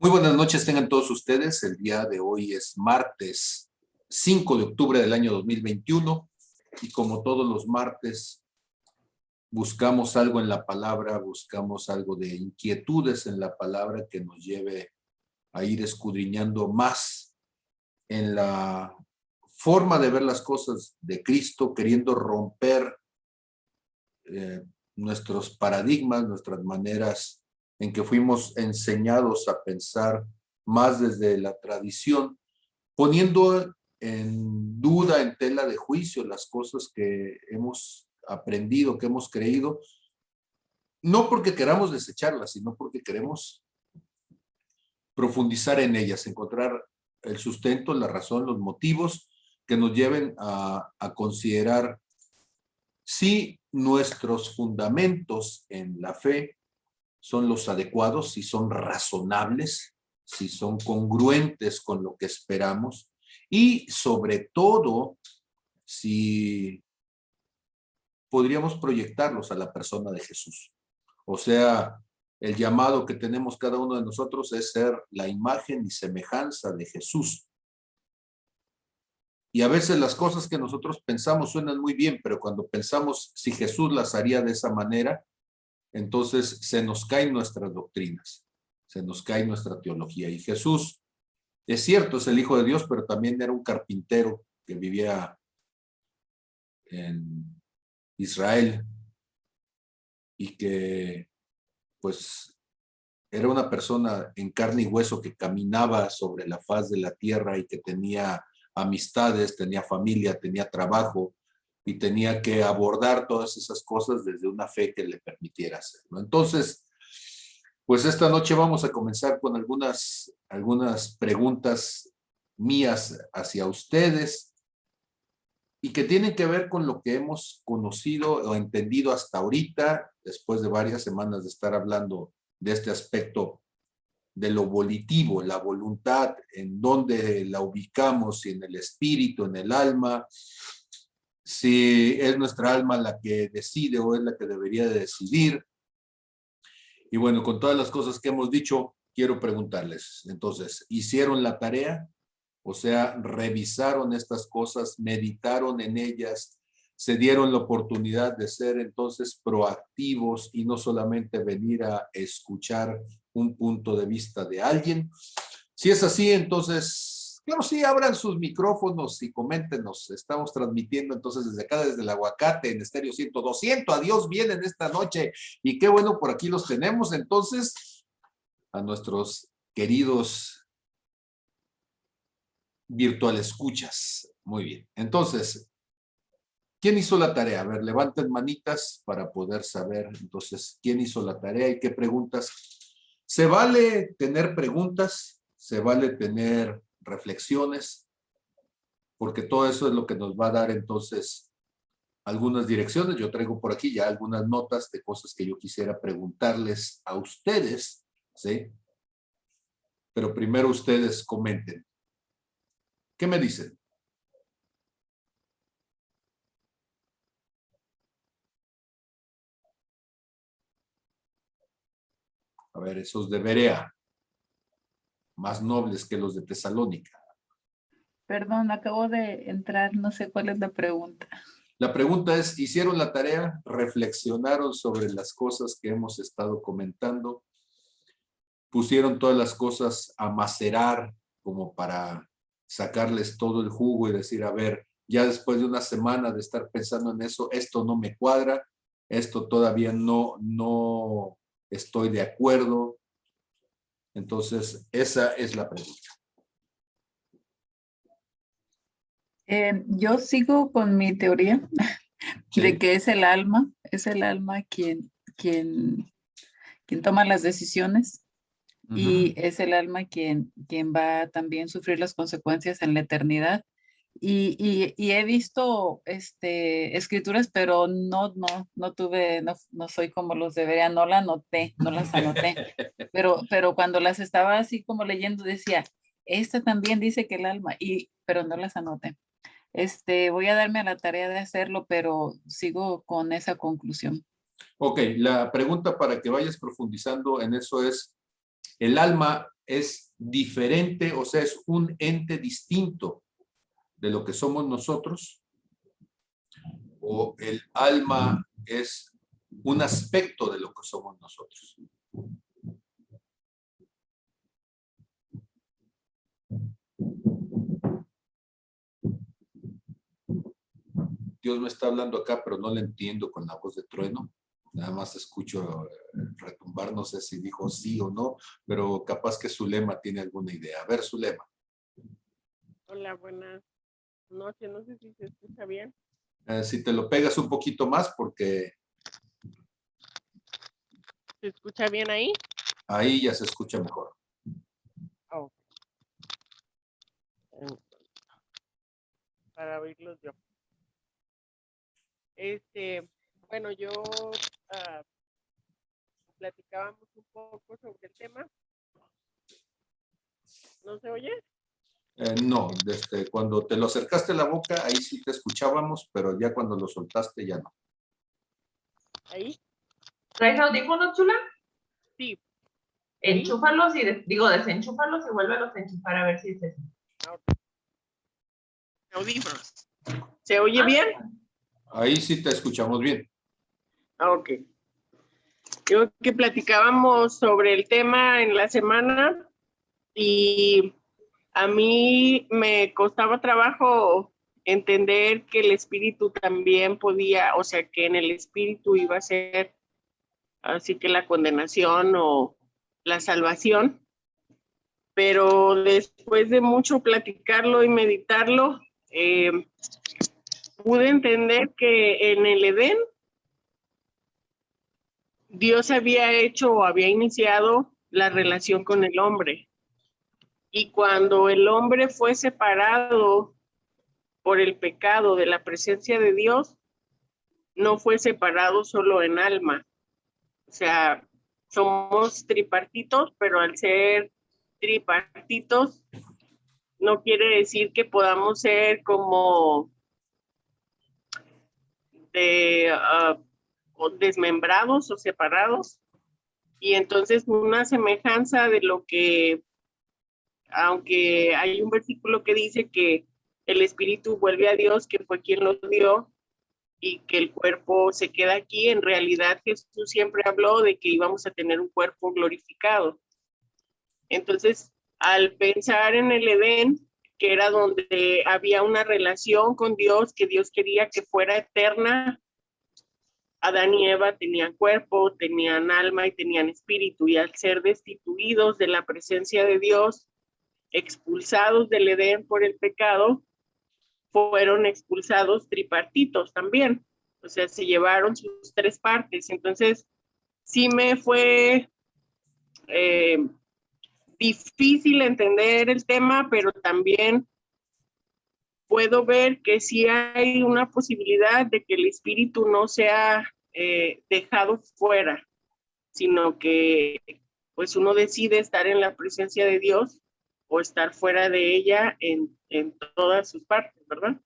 Muy buenas noches tengan todos ustedes. El día de hoy es martes 5 de octubre del año 2021 y como todos los martes buscamos algo en la palabra, buscamos algo de inquietudes en la palabra que nos lleve a ir escudriñando más en la forma de ver las cosas de Cristo, queriendo romper nuestros paradigmas, nuestras maneras en que fuimos enseñados a pensar más desde la tradición, poniendo en duda, en tela de juicio, las cosas que hemos aprendido, que hemos creído, no porque queramos desecharlas, sino porque queremos profundizar en ellas, encontrar el sustento, la razón, los motivos que nos lleven a considerar si nuestros fundamentos en la fe son los adecuados, si son razonables, si son congruentes con lo que esperamos y sobre todo si podríamos proyectarlos a la persona de Jesús. O sea, el llamado que tenemos cada uno de nosotros es ser la imagen y semejanza de Jesús. Y a veces las cosas que nosotros pensamos suenan muy bien, pero cuando pensamos si Jesús las haría de esa manera, entonces se nos caen nuestras doctrinas, se nos cae nuestra teología. Y Jesús, es cierto, es el Hijo de Dios, pero también era un carpintero que vivía en Israel y que pues era una persona en carne y hueso que caminaba sobre la faz de la tierra y que tenía amistades, tenía familia, tenía trabajo y tenía que abordar todas esas cosas desde una fe que le permitiera hacerlo. Entonces, pues esta noche vamos a comenzar con algunas preguntas mías hacia ustedes y que tienen que ver con lo que hemos conocido o entendido hasta ahorita, después de varias semanas de estar hablando de este aspecto de lo volitivo, la voluntad, en dónde la ubicamos, si en el espíritu, en el alma, si es nuestra alma la que decide o es la que debería de decidir. Y bueno, con todas las cosas que hemos dicho, quiero preguntarles, entonces, ¿hicieron la tarea? O sea, revisaron estas cosas, meditaron en ellas, se dieron la oportunidad de ser entonces proactivos y no solamente venir a escuchar un punto de vista de alguien. Si es así, entonces, claro, sí, abran sus micrófonos y coméntenos. Estamos transmitiendo entonces desde acá, desde el Aguacate, en Estéreo 100-200. Adiós, vienen esta noche y qué bueno, por aquí los tenemos. Entonces, a nuestros queridos virtual escuchas. Muy bien. Entonces, ¿quién hizo la tarea? A ver, levanten manitas para poder saber, entonces, quién hizo la tarea y qué preguntas. Se vale tener preguntas, se vale tener reflexiones, porque todo eso es lo que nos va a dar, entonces, algunas direcciones. Yo traigo por aquí ya algunas notas de cosas que yo quisiera preguntarles a ustedes, ¿sí? Pero primero ustedes comenten. ¿Qué me dicen? A ver, esos de Berea, más nobles que los de Tesalónica. Perdón, acabo de entrar, no sé cuál es la pregunta. La pregunta es, ¿hicieron la tarea? ¿Reflexionaron sobre las cosas que hemos estado comentando? ¿Pusieron todas las cosas a macerar como para sacarles todo el jugo y decir, a ver, ya después de una semana de estar pensando en eso, esto no me cuadra, esto todavía no estoy de acuerdo? Entonces, esa es la pregunta. Yo sigo con mi teoría Sí. de que es el alma quien toma las decisiones y es el alma quien va también a sufrir las consecuencias en la eternidad. Y he visto escrituras, pero no soy como los debería, no las anoté, pero cuando las estaba así como leyendo decía, esta también dice que el alma, pero no las anoté. Voy a darme a la tarea de hacerlo, pero sigo con esa conclusión. Ok, la pregunta para que vayas profundizando en eso es, ¿el alma es diferente, o sea, es un ente distinto de lo que somos nosotros, o el alma es un aspecto de lo que somos nosotros. Dios me está hablando acá, pero no le entiendo con la voz de trueno. Nada más escucho retumbar, no sé si dijo sí o no, pero capaz que Zulema tiene alguna idea. A ver, Zulema. Hola, buenas noches. No sé si se escucha bien. Si te lo pegas un poquito más, porque ¿Se escucha bien ahí? ahí ya se escucha mejor. Oh. Para oírlos yo. Bueno, yo platicábamos un poco sobre el tema. ¿No se oye? No, cuando te lo acercaste a la boca, ahí sí te escuchábamos, pero ya cuando lo soltaste ya no. ¿Ahí? ¿Traes audífonos, chula? Sí. Enchúfalos y, desenchúfalos y vuélvelos a enchufar a ver si es eso. Audífonos. ¿Se oye bien? Ahí sí te escuchamos bien. Ok. Creo que platicábamos sobre el tema en la semana y a mí me costaba trabajo entender que el espíritu también podía, o sea, que en el espíritu iba a ser así que la condenación o la salvación, pero después de mucho platicarlo y meditarlo, pude entender que en el Edén Dios había hecho o había iniciado la relación con el hombre. Y cuando el hombre fue separado por el pecado de la presencia de Dios, no fue separado solo en alma. O sea, somos tripartitos, pero al ser tripartitos no quiere decir que podamos ser como desmembrados o separados. Y entonces una semejanza de lo que, aunque hay un versículo que dice que el espíritu vuelve a Dios, que fue quien lo dio, y que el cuerpo se queda aquí, en realidad Jesús siempre habló de que íbamos a tener un cuerpo glorificado. Entonces, al pensar en el Edén, que era donde había una relación con Dios, que Dios quería que fuera eterna, Adán y Eva tenían cuerpo, tenían alma y tenían espíritu, y al ser destituidos de la presencia de Dios, expulsados del Edén por el pecado, fueron expulsados tripartitos también. O sea, se llevaron sus tres partes. Entonces, sí me fue difícil entender el tema, pero también puedo ver que sí hay una posibilidad de que el espíritu no sea dejado fuera, sino que pues uno decide estar en la presencia de Dios o estar fuera de ella en todas sus partes, ¿verdad?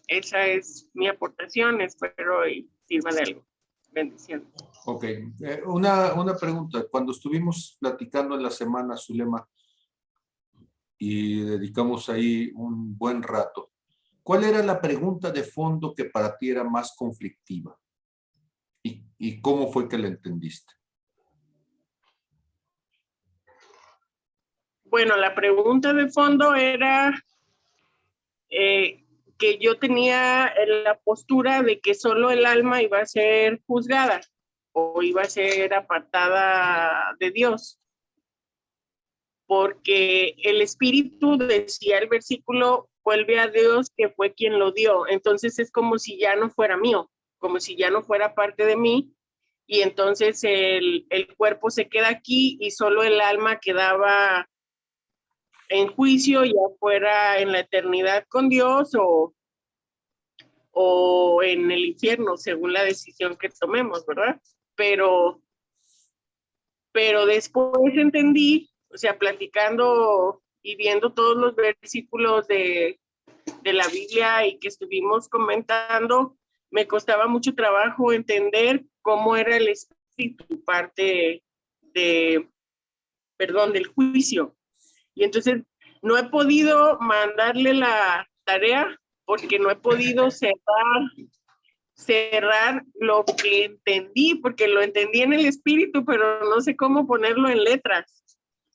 Esa es mi aportación, espero y sirva de algo. Bendiciones. Ok, una pregunta. Cuando estuvimos platicando en la semana, Zulema, y dedicamos ahí un buen rato, ¿cuál era la pregunta de fondo que para ti era más conflictiva? ¿Y cómo fue que la entendiste? Bueno, la pregunta de fondo era que yo tenía la postura de que solo el alma iba a ser juzgada o iba a ser apartada de Dios, porque el espíritu, decía el versículo, vuelve a Dios que fue quien lo dio. Entonces es como si ya no fuera mío, como si ya no fuera parte de mí, y entonces el cuerpo se queda aquí y solo el alma quedaba en juicio, ya fuera en la eternidad con Dios o en el infierno, según la decisión que tomemos, ¿verdad? Pero después entendí, o sea, platicando y viendo todos los versículos de la Biblia y que estuvimos comentando, me costaba mucho trabajo entender cómo era el espíritu parte de del juicio. Y entonces no he podido mandarle la tarea porque no he podido cerrar lo que entendí, porque lo entendí en el espíritu, pero no sé cómo ponerlo en letras.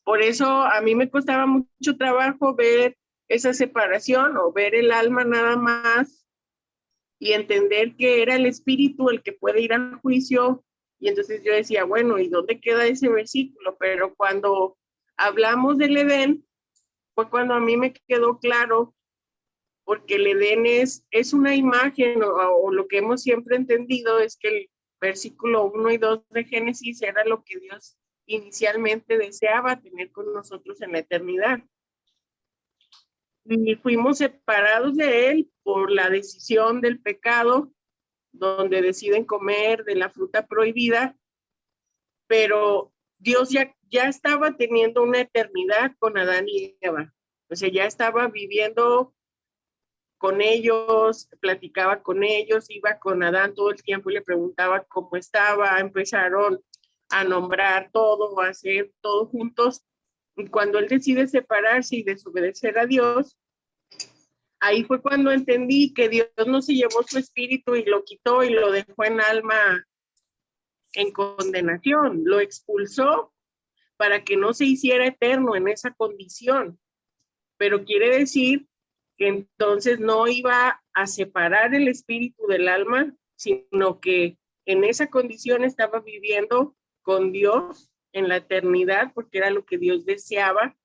Por eso a mí me costaba mucho trabajo ver esa separación o ver el alma nada más y entender que era el espíritu el que puede ir al juicio. Y entonces yo decía, bueno, ¿y dónde queda ese versículo? Pero cuando hablamos del Edén, fue cuando a mí me quedó claro, porque el Edén es una imagen, o lo que hemos siempre entendido es que el versículo 1 y 2 de Génesis era lo que Dios inicialmente deseaba tener con nosotros en la eternidad. Y fuimos separados de Él por la decisión del pecado, donde deciden comer de la fruta prohibida, pero Dios ya estaba teniendo una eternidad con Adán y Eva. O sea, ya estaba viviendo con ellos, platicaba con ellos, iba con Adán todo el tiempo y le preguntaba cómo estaba. Empezaron a nombrar todo, a hacer todo juntos. Y cuando él decide separarse y desobedecer a Dios, ahí fue cuando entendí que Dios no se llevó su espíritu y lo quitó y lo dejó en alma en condenación, lo expulsó para que no se hiciera eterno en esa condición. Pero quiere decir que entonces no iba a separar el espíritu del alma, sino que en esa condición estaba viviendo con Dios en la eternidad, porque era lo que Dios deseaba,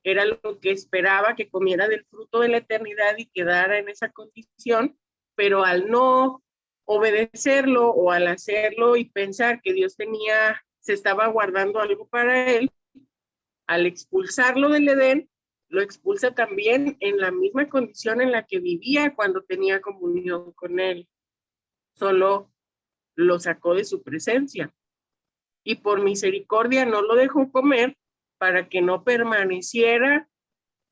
era lo que esperaba, que comiera del fruto de la eternidad y quedara en esa condición, pero al no obedecerlo o al hacerlo y pensar que Dios se estaba guardando algo para él, al expulsarlo del Edén, lo expulsa también en la misma condición en la que vivía cuando tenía comunión con él. Solo lo sacó de su presencia. Y por misericordia no lo dejó comer para que no permaneciera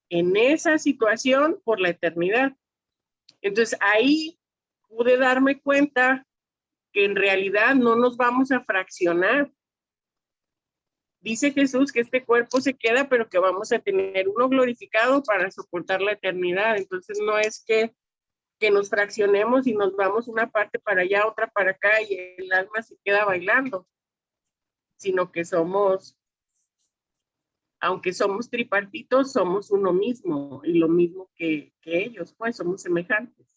en esa situación por la eternidad. Entonces ahí pude darme cuenta que en realidad no nos vamos a fraccionar. Dice Jesús que este cuerpo se queda, pero que vamos a tener uno glorificado para soportar la eternidad. Entonces no es que nos fraccionemos y nos vamos una parte para allá, otra para acá y el alma se queda bailando, sino que aunque somos tripartitos, somos uno mismo y lo mismo que ellos, pues somos semejantes.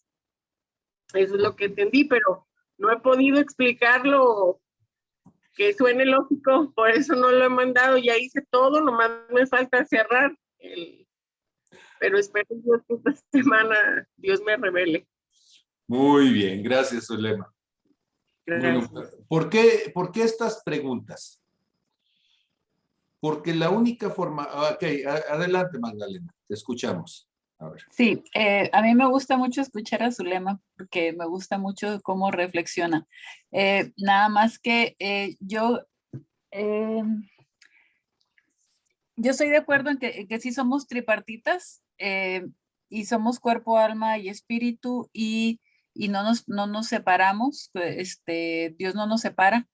Eso es lo que entendí, pero no he podido explicarlo que suene lógico, por eso no lo he mandado, ya hice todo, nomás me falta cerrar, pero espero que esta semana Dios me revele. Muy bien, gracias, Zulema. Gracias. Bueno, ¿por qué estas preguntas? Porque la única forma... Ok, adelante, Magdalena, te escuchamos. A ver. Sí, a mí me gusta mucho escuchar a Zulema porque me gusta mucho cómo reflexiona. Nada más que yo estoy de acuerdo en que sí somos tripartitas y somos cuerpo, alma y espíritu y no nos separamos, Dios no nos separa,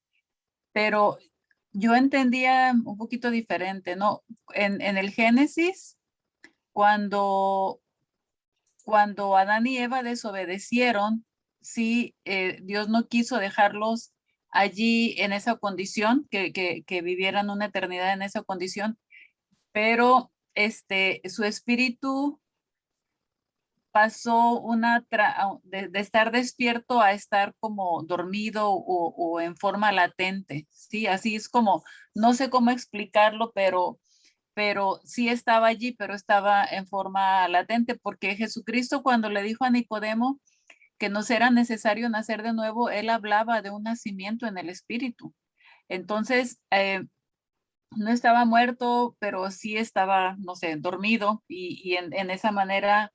pero yo entendía un poquito diferente, ¿no? En el Génesis, cuando Adán y Eva desobedecieron, sí, Dios no quiso dejarlos allí en esa condición, que vivieran una eternidad en esa condición, pero su espíritu pasó de estar despierto a estar como dormido o en forma latente, ¿sí? Así es como, no sé cómo explicarlo, pero sí estaba allí, pero estaba en forma latente, porque Jesucristo cuando le dijo a Nicodemo que nos era necesario nacer de nuevo, él hablaba de un nacimiento en el espíritu. Entonces, no estaba muerto, pero sí estaba, no sé, dormido y en esa manera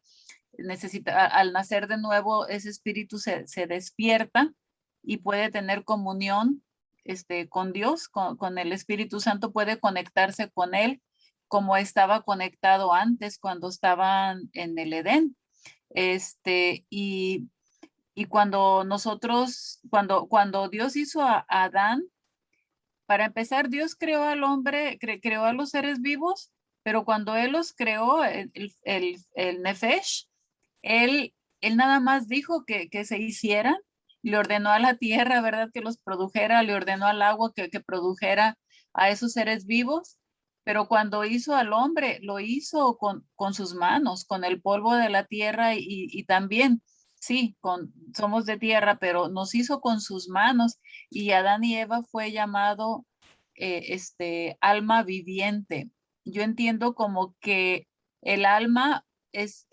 al nacer de nuevo, ese espíritu se despierta y puede tener comunión con Dios, con el Espíritu Santo, puede conectarse con él como estaba conectado antes cuando estaban en el Edén. Y cuando Dios hizo a Adán, para empezar, Dios creó al hombre, creó a los seres vivos, pero cuando Él los creó, el Nefesh, él nada más dijo que se hicieran, le ordenó a la tierra, ¿verdad? Que los produjera, le ordenó al agua que produjera a esos seres vivos, pero cuando hizo al hombre, lo hizo con sus manos, con el polvo de la tierra y también, sí, somos de tierra, pero nos hizo con sus manos y Adán y Eva fue llamado alma viviente. Yo entiendo como que el alma es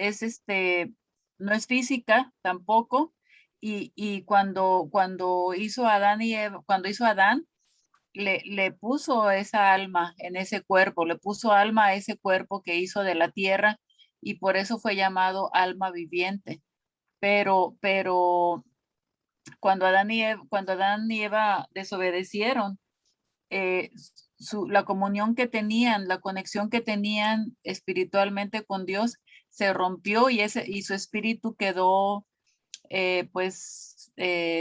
no es física tampoco, y cuando hizo Adán y Eva, cuando hizo Adán, le puso esa alma en ese cuerpo, le puso alma a ese cuerpo que hizo de la tierra, y por eso fue llamado alma viviente. Pero cuando Adán y Eva desobedecieron, eh, la comunión que tenían, la conexión que tenían espiritualmente con Dios se rompió y su espíritu quedó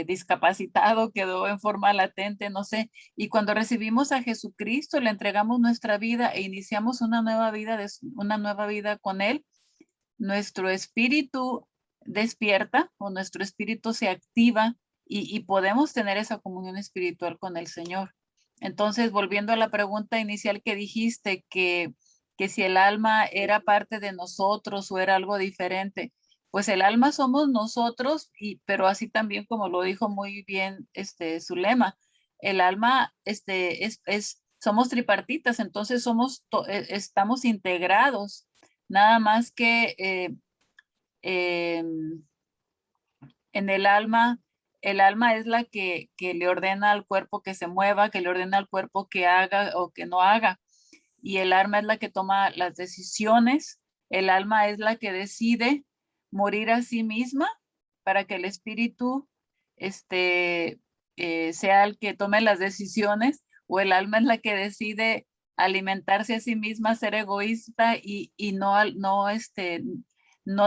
discapacitado, quedó en forma latente, no sé. Y cuando recibimos a Jesucristo, le entregamos nuestra vida e iniciamos una nueva vida con Él, nuestro espíritu despierta o nuestro espíritu se activa y podemos tener esa comunión espiritual con el Señor. Entonces, volviendo a la pregunta inicial que dijiste, que si el alma era parte de nosotros o era algo diferente, pues el alma somos nosotros, pero así también como lo dijo muy bien Zulema, el alma somos tripartitas, entonces estamos integrados, nada más que en el alma es la que le ordena al cuerpo que se mueva, que le ordena al cuerpo que haga o que no haga. Y el alma es la que toma las decisiones. El alma es la que decide morir a sí misma para que el espíritu sea el que tome las decisiones, o el alma es la que decide alimentarse a sí misma, ser egoísta y no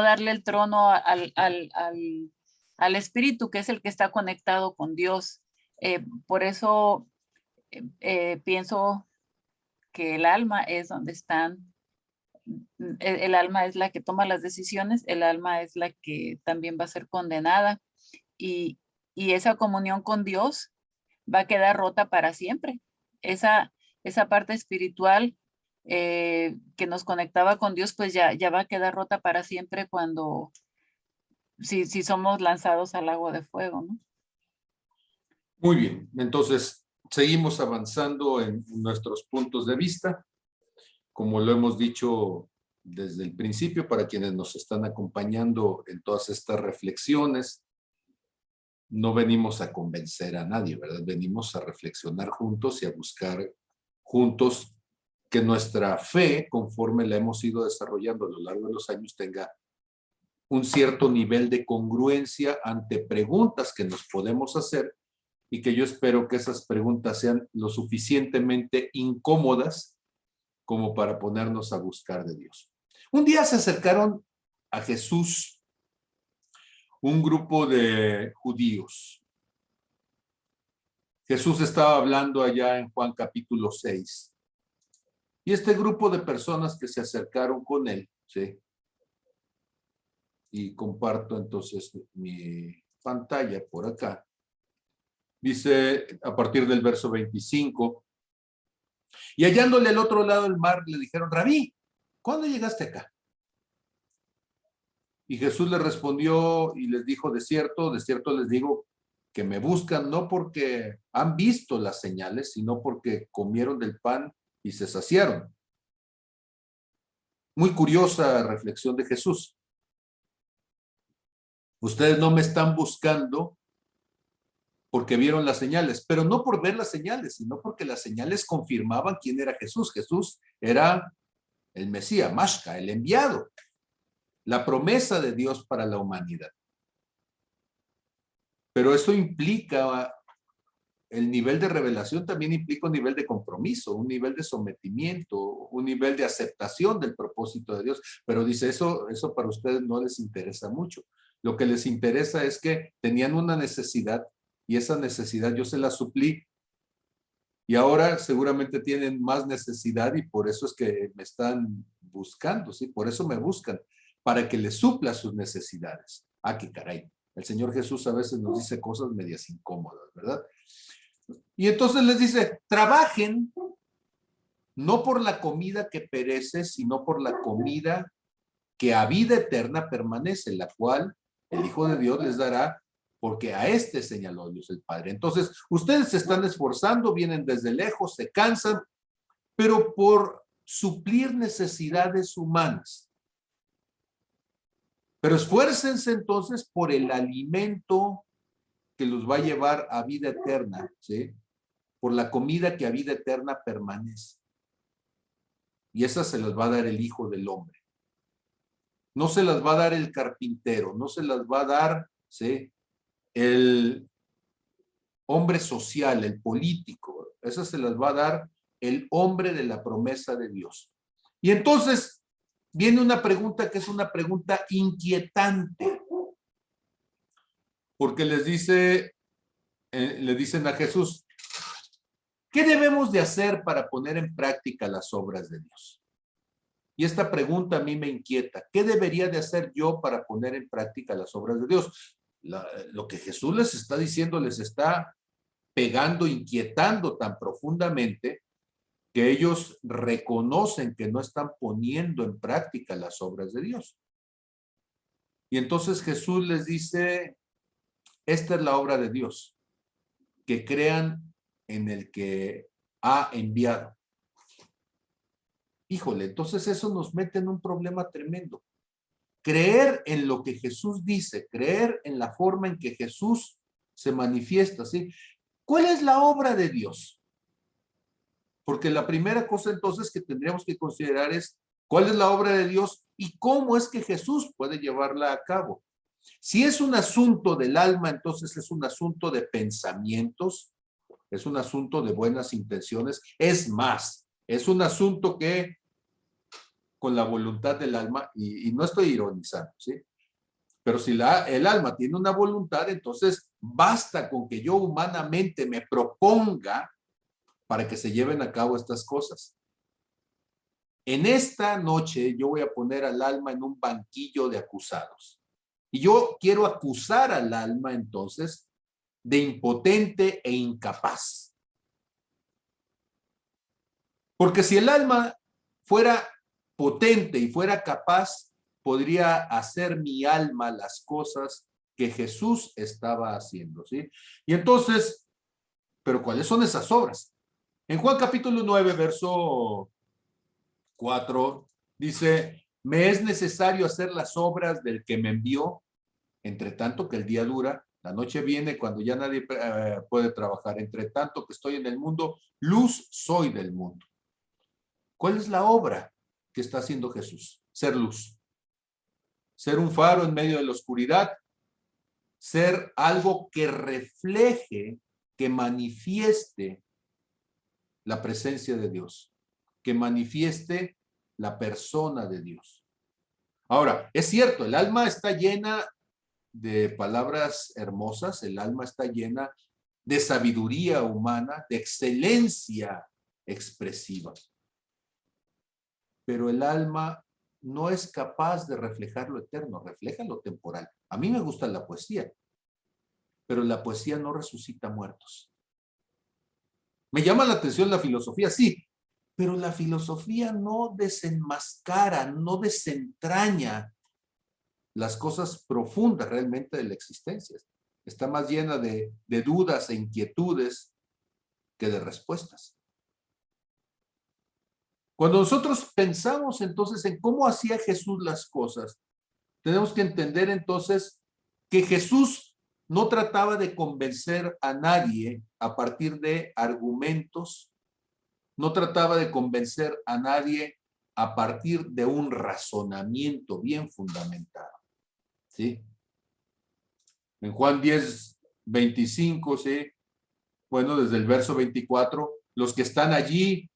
darle el trono al espíritu, que es el que está conectado con Dios. Por eso pienso que el alma es donde están, el alma es la que toma las decisiones, el alma es la que también va a ser condenada, y esa comunión con Dios va a quedar rota para siempre. Esa parte espiritual que nos conectaba con Dios, pues ya va a quedar rota para siempre si somos lanzados al lago de fuego, ¿no? Muy bien, entonces seguimos avanzando en nuestros puntos de vista. Como lo hemos dicho desde el principio, para quienes nos están acompañando en todas estas reflexiones, no venimos a convencer a nadie, ¿verdad? Venimos a reflexionar juntos y a buscar juntos que nuestra fe, conforme la hemos ido desarrollando a lo largo de los años, tenga un cierto nivel de congruencia ante preguntas que nos podemos hacer, y que yo espero que esas preguntas sean lo suficientemente incómodas como para ponernos a buscar de Dios. Un día se acercaron a Jesús un grupo de judíos. Jesús estaba hablando allá en Juan capítulo 6. Y este grupo de personas que se acercaron con él, ¿sí? Y comparto entonces mi pantalla por acá. Dice a partir del verso 25, y hallándole al otro lado del mar, le dijeron: Rabí, ¿cuándo llegaste acá? Y Jesús les respondió y les dijo: de cierto les digo que me buscan no porque han visto las señales, sino porque comieron del pan y se saciaron. Muy curiosa reflexión de Jesús. Ustedes no me están buscando porque vieron las señales, pero no por ver las señales, sino porque las señales confirmaban quién era Jesús. Jesús era el Mesías, Mashka, el enviado, la promesa de Dios para la humanidad. Pero eso implica, el nivel de revelación también implica un nivel de compromiso, un nivel de sometimiento, un nivel de aceptación del propósito de Dios. Pero dice, eso para ustedes no les interesa mucho. Lo que les interesa es que tenían una necesidad, y esa necesidad yo se la suplí, Y ahora seguramente tienen más necesidad y por eso es que me están buscando, ¿sí? Por eso me buscan, para que les supla sus necesidades. Ah, qué caray. El Señor Jesús a veces nos dice cosas medias incómodas, ¿verdad? Y entonces les dice, trabajen no por la comida que perece, sino por la comida que a vida eterna permanece, la cual el Hijo de Dios les dará, porque a este señaló Dios el Padre. Entonces, ustedes se están esforzando, vienen desde lejos, se cansan, pero por suplir necesidades humanas. Pero esfuércense entonces por el alimento que los va a llevar a vida eterna, ¿sí? Por la comida que a vida eterna permanece. Y esa se las va a dar el Hijo del Hombre. No se las va a dar el carpintero, no se las va a dar, ¿sí?, el hombre social, el político. Esa se las va a dar el hombre de la promesa de Dios. Y entonces viene una pregunta que es una pregunta inquietante. Porque le dicen a Jesús, ¿qué debemos de hacer para poner en práctica las obras de Dios? Y esta pregunta a mí me inquieta. ¿Qué debería de hacer yo para poner en práctica las obras de Dios? Lo que Jesús les está diciendo les está pegando, inquietando tan profundamente que ellos reconocen que no están poniendo en práctica las obras de Dios. Y entonces Jesús les dice, esta es la obra de Dios, que crean en el que ha enviado. Híjole, entonces eso nos mete en un problema tremendo. Creer en lo que Jesús dice, creer en la forma en que Jesús se manifiesta, ¿sí? ¿Cuál es la obra de Dios? Porque la primera cosa entonces que tendríamos que considerar es cuál es la obra de Dios y cómo es que Jesús puede llevarla a cabo. Si es un asunto del alma, entonces es un asunto de pensamientos, es un asunto de buenas intenciones, es más, es un asunto que con la voluntad del alma, y no estoy ironizando, ¿sí? Pero si el alma tiene una voluntad, entonces basta con que yo humanamente me proponga para que se lleven a cabo estas cosas. En esta noche yo voy a poner al alma en un banquillo de acusados. Y yo quiero acusar al alma entonces de impotente e incapaz. Porque si el alma fuera potente y fuera capaz, podría hacer mi alma las cosas que Jesús estaba haciendo, ¿sí? Y entonces, ¿pero cuáles son esas obras? En Juan capítulo 9, verso 4, dice, me es necesario hacer las obras del que me envió, entre tanto que el día dura, la noche viene cuando ya nadie puede trabajar, entre tanto que estoy en el mundo, luz soy del mundo. ¿Cuál es la obra que está haciendo Jesús? Ser luz. Ser un faro en medio de la oscuridad. Ser algo que refleje, que manifieste la presencia de Dios. Que manifieste la persona de Dios. Ahora, es cierto, el alma está llena de palabras hermosas, el alma está llena de sabiduría humana, de excelencia expresiva. Pero el alma no es capaz de reflejar lo eterno, refleja lo temporal. A mí me gusta la poesía, pero la poesía no resucita muertos. Me llama la atención la filosofía, sí, pero la filosofía no desenmascara, no desentraña las cosas profundas realmente de la existencia. Está más llena de dudas e inquietudes que de respuestas. Cuando nosotros pensamos entonces en cómo hacía Jesús las cosas, tenemos que entender entonces que Jesús no trataba de convencer a nadie a partir de argumentos, no trataba de convencer a nadie a partir de un razonamiento bien fundamentado, ¿sí? En Juan 10, 25, ¿sí? Bueno, desde el verso 24, los que están allí,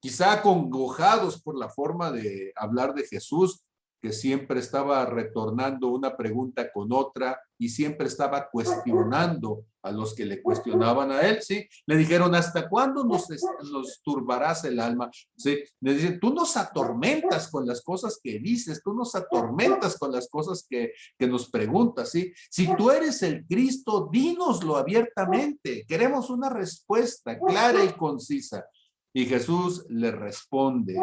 quizá acongojados por la forma de hablar de Jesús, que siempre estaba retornando una pregunta con otra y siempre estaba cuestionando a los que le cuestionaban a él, ¿sí? Le dijeron, ¿hasta cuándo nos turbarás el alma? ¿Sí? Le dicen, tú nos atormentas con las cosas que dices, tú nos atormentas con las cosas que nos preguntas, ¿sí? Si tú eres el Cristo, dínoslo abiertamente. Queremos una respuesta clara y concisa. Y Jesús le responde,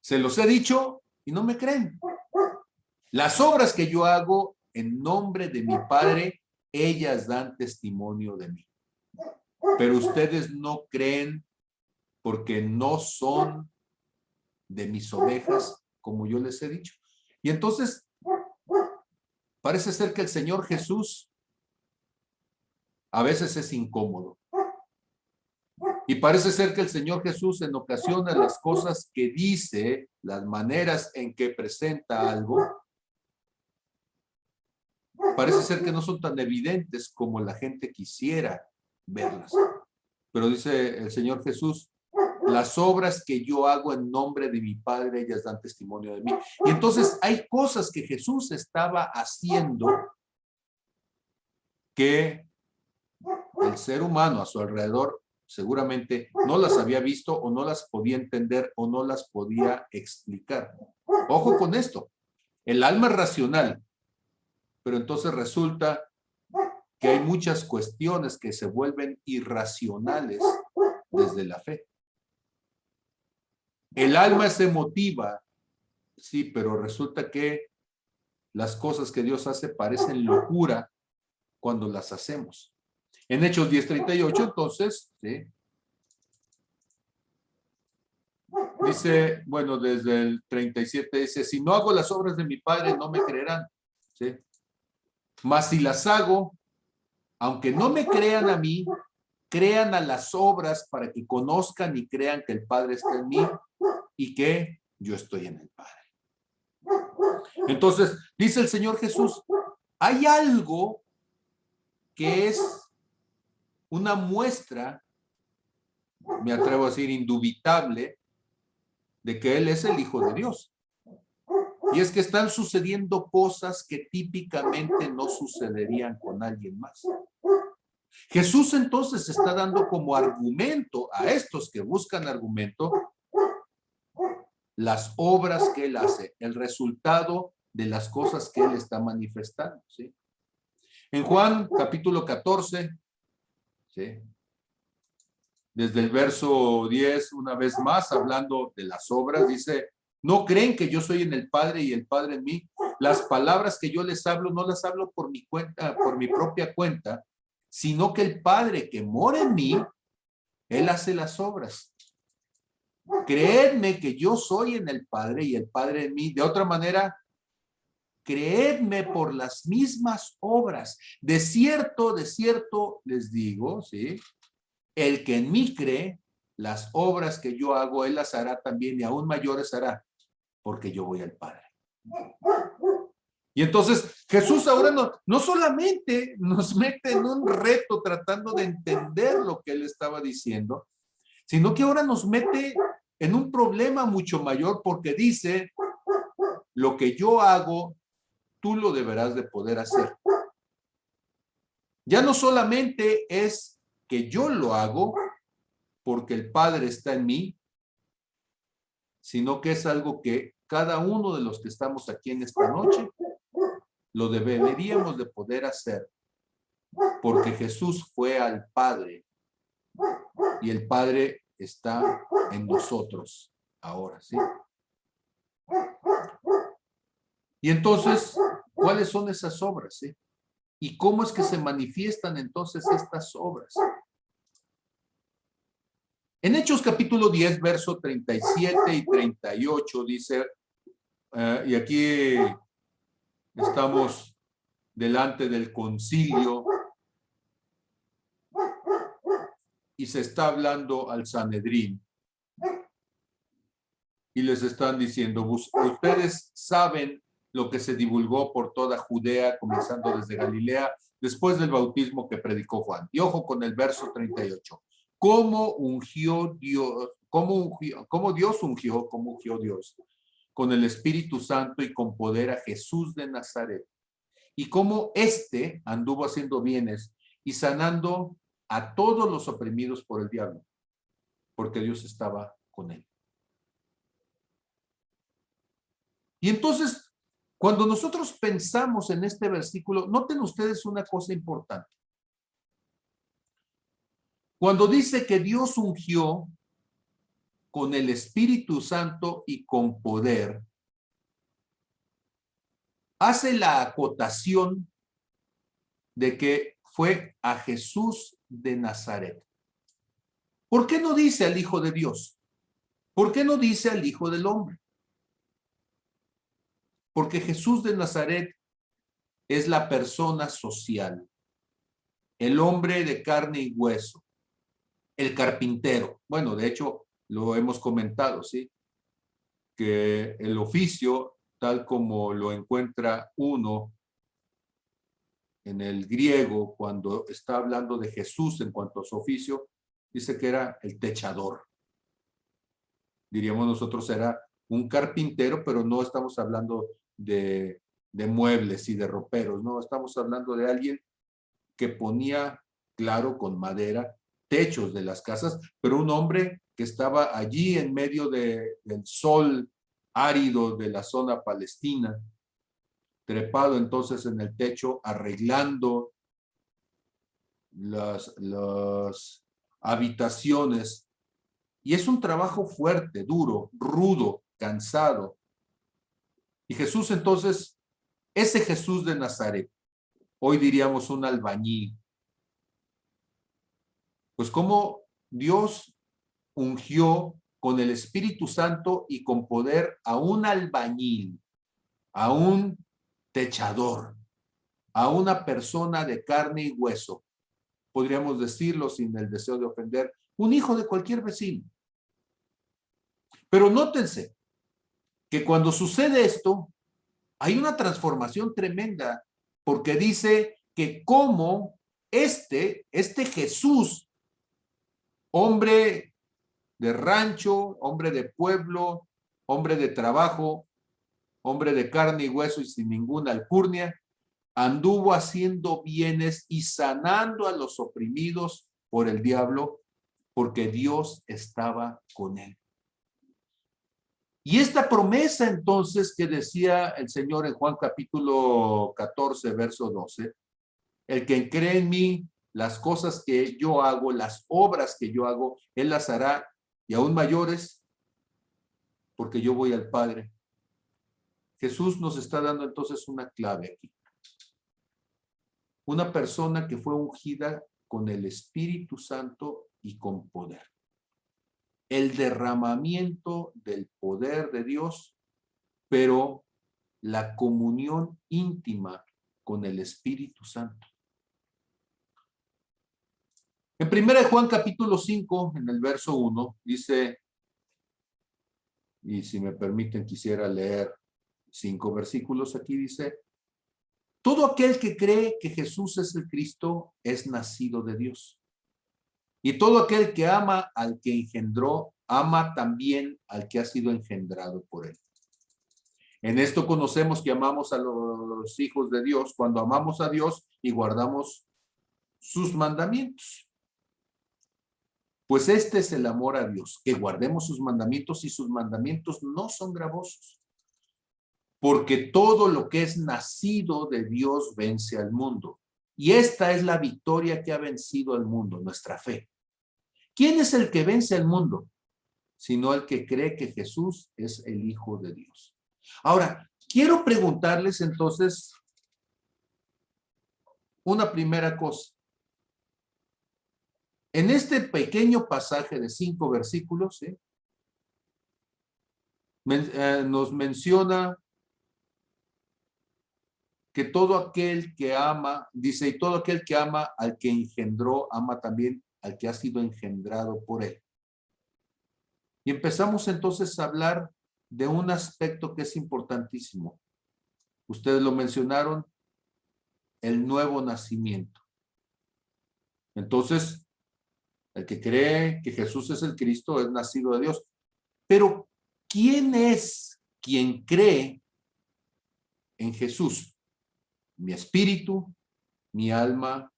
se los he dicho y no me creen. Las obras que yo hago en nombre de mi Padre, ellas dan testimonio de mí. Pero ustedes no creen porque no son de mis ovejas, como yo les he dicho. Y entonces, parece ser que el Señor Jesús a veces es incómodo. Y parece ser que el Señor Jesús en ocasiones las cosas que dice, las maneras en que presenta algo, parece ser que no son tan evidentes como la gente quisiera verlas. Pero dice el Señor Jesús, las obras que yo hago en nombre de mi Padre, ellas dan testimonio de mí. Y entonces hay cosas que Jesús estaba haciendo que el ser humano a su alrededor seguramente no las había visto o no las podía entender o no las podía explicar. Ojo con esto, el alma es racional, pero entonces resulta que hay muchas cuestiones que se vuelven irracionales desde la fe. El alma se motiva, sí, pero resulta que las cosas que Dios hace parecen locura cuando las hacemos. En Hechos 10:38, entonces, ¿sí? Dice, bueno, desde el 37 dice, si no hago las obras de mi Padre, no me creerán, ¿sí? Mas si las hago, aunque no me crean a mí, crean a las obras para que conozcan y crean que el Padre está en mí y que yo estoy en el Padre. Entonces, dice el Señor Jesús, hay algo que es una muestra, me atrevo a decir, indubitable, de que Él es el Hijo de Dios. Y es que están sucediendo cosas que típicamente no sucederían con alguien más. Jesús entonces está dando como argumento a estos que buscan argumento las obras que Él hace, el resultado de las cosas que Él está manifestando, ¿sí? En Juan capítulo 14, ¿sí? Desde el verso 10, una vez más, hablando de las obras, dice, ¿no creen que yo soy en el Padre y el Padre en mí? Las palabras que yo les hablo, no las hablo por mi cuenta, por mi propia cuenta, sino que el Padre que mora en mí, Él hace las obras. Creedme que yo soy en el Padre y el Padre en mí. De otra manera, creedme por las mismas obras. De cierto les digo, ¿sí? El que en mí cree, las obras que yo hago, Él las hará también y aún mayores hará, porque yo voy al Padre. Y entonces Jesús ahora no solamente nos mete en un reto tratando de entender lo que Él estaba diciendo, sino que ahora nos mete en un problema mucho mayor porque dice, lo que yo hago, tú lo deberás de poder hacer. Ya no solamente es que yo lo hago porque el Padre está en mí, sino que es algo que cada uno de los que estamos aquí en esta noche lo deberíamos de poder hacer porque Jesús fue al Padre y el Padre está en nosotros ahora, ¿sí? Y entonces, ¿cuáles son esas obras, sí? ¿Y cómo es que se manifiestan entonces estas obras? En Hechos capítulo 10, verso 37 y 38 dice, y aquí estamos delante del concilio y se está hablando al Sanedrín y les están diciendo, ustedes saben lo que se divulgó por toda Judea, comenzando desde Galilea, después del bautismo que predicó Juan. Y ojo con el verso 38. ¿Cómo ungió Dios? ¿Cómo Dios ungió? ¿Cómo ungió Dios? con el Espíritu Santo y con poder a Jesús de Nazaret, y cómo éste anduvo haciendo bienes y sanando a todos los oprimidos por el diablo, porque Dios estaba con él. Y entonces, cuando nosotros pensamos en este versículo, noten ustedes una cosa importante. Cuando dice que Dios ungió con el Espíritu Santo y con poder, hace la acotación de que fue a Jesús de Nazaret. ¿Por qué no dice al Hijo de Dios? ¿Por qué no dice al Hijo del Hombre? Porque Jesús de Nazaret es la persona social, el hombre de carne y hueso, el carpintero. Bueno, de hecho, lo hemos comentado, ¿sí? Que el oficio, tal como lo encuentra uno en el griego, cuando está hablando de Jesús en cuanto a su oficio, dice que era el techador. Diríamos nosotros era un carpintero, pero no estamos hablando de muebles y de roperos, no, estamos hablando de alguien que ponía, claro, con madera, techos de las casas, pero un hombre que estaba allí en medio del sol árido de la zona palestina, trepado entonces en el techo, arreglando las habitaciones. Y es un trabajo fuerte, duro, rudo, cansado. Y Jesús entonces, ese Jesús de Nazaret, hoy diríamos un albañil, pues como Dios ungió con el Espíritu Santo y con poder a un albañil, a un techador, a una persona de carne y hueso, podríamos decirlo sin el deseo de ofender, un hijo de cualquier vecino. Pero nótense que cuando sucede esto, hay una transformación tremenda, porque dice que como este Jesús, hombre de rancho, hombre de pueblo, hombre de trabajo, hombre de carne y hueso y sin ninguna alcurnia, anduvo haciendo bienes y sanando a los oprimidos por el diablo, porque Dios estaba con él. Y esta promesa entonces que decía el Señor en Juan capítulo 14, verso 12, el que cree en mí, las cosas que yo hago, las obras que yo hago, él las hará y aún mayores, porque yo voy al Padre. Jesús nos está dando entonces una clave aquí. Una persona que fue ungida con el Espíritu Santo y con poder. El derramamiento del poder de Dios, pero la comunión íntima con el Espíritu Santo. En 1 Juan capítulo 5, en el verso 1, dice, y si me permiten quisiera leer 5 versículos, aquí dice, todo aquel que cree que Jesús es el Cristo es nacido de Dios. Y todo aquel que ama al que engendró, ama también al que ha sido engendrado por él. En esto conocemos que amamos a los hijos de Dios cuando amamos a Dios y guardamos sus mandamientos. Pues este es el amor a Dios, que guardemos sus mandamientos y sus mandamientos no son gravosos. Porque todo lo que es nacido de Dios vence al mundo. Y esta es la victoria que ha vencido al mundo, nuestra fe. ¿Quién es el que vence al mundo? Sino el que cree que Jesús es el Hijo de Dios. Ahora, quiero preguntarles entonces una primera cosa. En este pequeño pasaje de 5 versículos, nos menciona que todo aquel que ama, dice, y todo aquel que ama al que engendró, ama también al que ha sido engendrado por él. Y empezamos entonces a hablar de un aspecto que es importantísimo. Ustedes lo mencionaron, el nuevo nacimiento. Entonces, el que cree que Jesús es el Cristo es nacido de Dios. Pero, ¿quién es quien cree en Jesús, mi espíritu, mi alma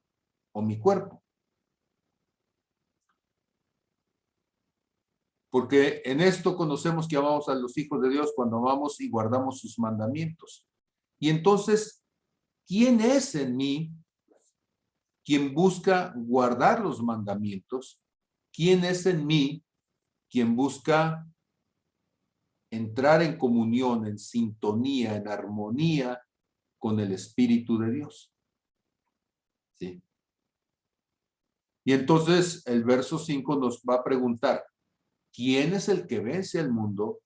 o mi cuerpo. Porque en esto conocemos que amamos a los hijos de Dios cuando amamos y guardamos sus mandamientos. Y entonces, ¿quién es en mí quien busca guardar los mandamientos? ¿Quién es en mí quien busca entrar en comunión, en sintonía, en armonía con el Espíritu de Dios? ¿Sí? Y entonces el verso 5 nos va a preguntar, ¿quién es el que vence al mundo,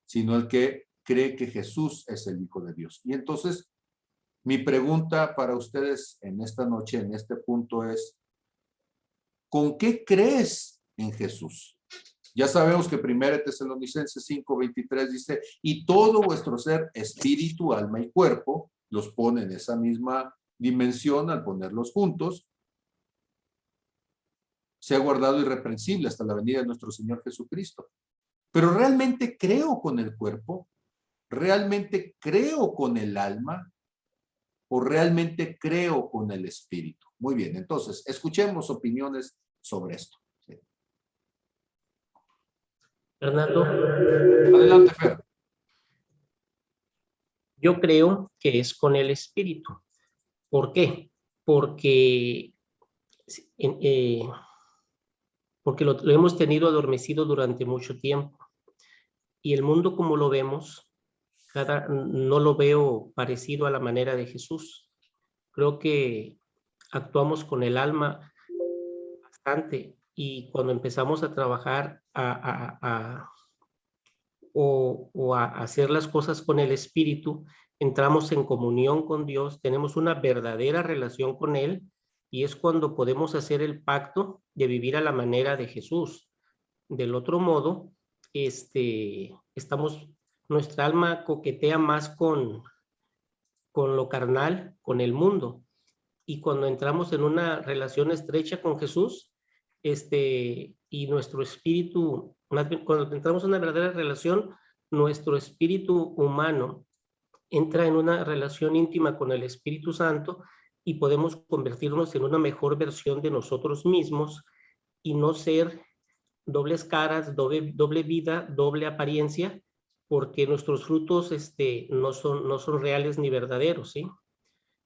sino el que cree que Jesús es el Hijo de Dios? Y entonces, mi pregunta para ustedes en esta noche, en este punto es, ¿con qué crees en Jesús? Ya sabemos que 1 Tesalonicenses 5:23 dice, y todo vuestro ser, espíritu, alma y cuerpo, los pone en esa misma dimensión al ponerlos juntos, sea guardado irreprensible hasta la venida de nuestro Señor Jesucristo. Pero ¿realmente creo con el cuerpo? ¿Realmente creo con el alma? ¿O realmente creo con el espíritu? Muy bien, entonces, escuchemos opiniones sobre esto. Sí. Fernando, Adelante, Fer. yo creo que es con el espíritu. ¿Por qué? Porque, eh, porque lo hemos tenido adormecido durante mucho tiempo. Y el mundo como lo vemos, no lo veo parecido a la manera de Jesús. Creo que actuamos con el alma bastante y cuando empezamos a trabajar o a hacer las cosas con el espíritu, entramos en comunión con Dios, tenemos una verdadera relación con Él y es cuando podemos hacer el pacto de vivir a la manera de Jesús. Del otro modo, nuestra alma coquetea más con lo carnal, con el mundo. Y cuando entramos en una relación estrecha con Jesús, y nuestro espíritu, cuando entramos en una verdadera relación, nuestro espíritu humano entra en una relación íntima con el Espíritu Santo y podemos convertirnos en una mejor versión de nosotros mismos y no ser dobles caras, doble vida, doble apariencia, porque nuestros frutos no son reales ni verdaderos, ¿sí?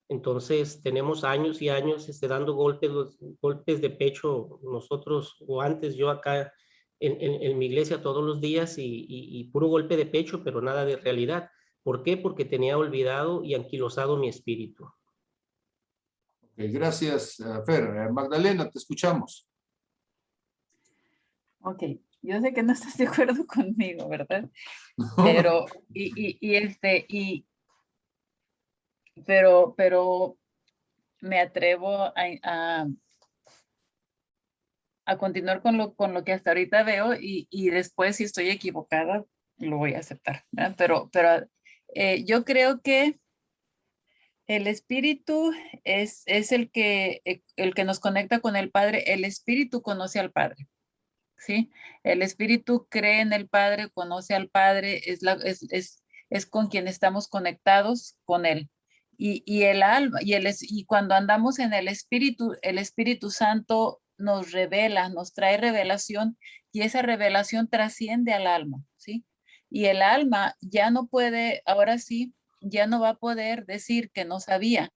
Entonces tenemos años y años dando golpes de pecho nosotros, o antes yo acá en mi iglesia todos los días y puro golpe de pecho, pero nada de realidad. ¿Por qué? Porque tenía olvidado y anquilosado mi espíritu. Okay, gracias, Fer. Magdalena, te escuchamos. Ok, yo sé que no estás de acuerdo conmigo, ¿verdad? No, Pero, pero me atrevo a continuar con lo que hasta ahorita veo y después, si estoy equivocada, lo voy a aceptar, ¿verdad? Pero yo creo que el espíritu es el que nos conecta con el Padre. El espíritu conoce al Padre, ¿sí? El espíritu cree en el Padre, conoce al Padre, es con quien estamos conectados con él. Y el alma, y cuando andamos en el Espíritu Santo nos revela, nos trae revelación, y esa revelación trasciende al alma, ¿sí? Y el alma ya no puede, ahora sí, ya no va a poder decir que no sabía,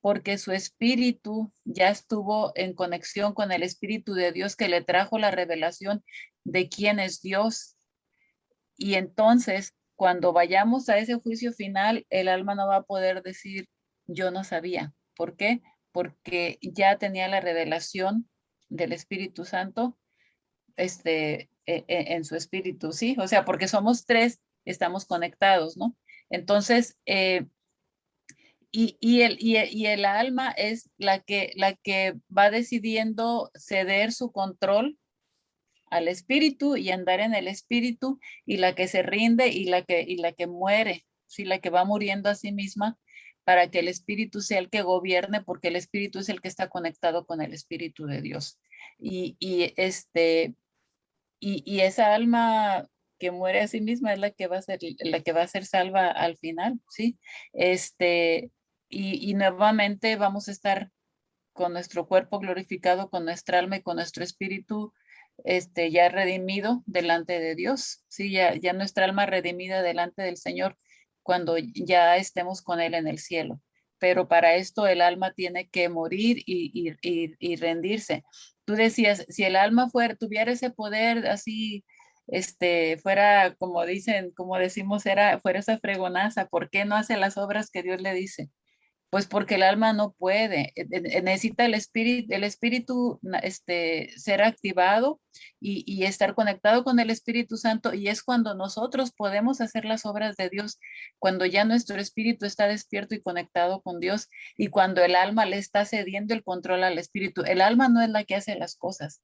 porque su espíritu ya estuvo en conexión con el Espíritu de Dios que le trajo la revelación de quién es Dios. Y entonces, cuando vayamos a ese juicio final, el alma no va a poder decir, yo no sabía. ¿Por qué? Porque ya tenía la revelación del Espíritu Santo en su espíritu, ¿sí? O sea, porque somos tres, estamos conectados, ¿no? Entonces, y el alma es la que va decidiendo ceder su control al espíritu y andar en el espíritu, y la que se rinde y la que muere, ¿sí? La que va muriendo a sí misma para que el espíritu sea el que gobierne, porque el espíritu es el que está conectado con el espíritu de Dios. Y esa alma que muere a sí misma es la que va a ser salva al final, ¿sí? Y nuevamente vamos a estar con nuestro cuerpo glorificado, con nuestra alma y con nuestro espíritu ya redimido delante de Dios, ¿sí? Ya nuestra alma redimida delante del Señor cuando ya estemos con Él en el cielo. Pero para esto el alma tiene que morir y rendirse. Tú decías, si el alma tuviera ese poder así, fuera, como dicen, como decimos, fuera esa fregonaza, ¿por qué no hace las obras que Dios le dice? Pues porque el alma no puede, necesita el espíritu ser activado y estar conectado con el Espíritu Santo, y es cuando nosotros podemos hacer las obras de Dios, cuando ya nuestro espíritu está despierto y conectado con Dios, y cuando el alma le está cediendo el control al espíritu. El alma no es la que hace las cosas.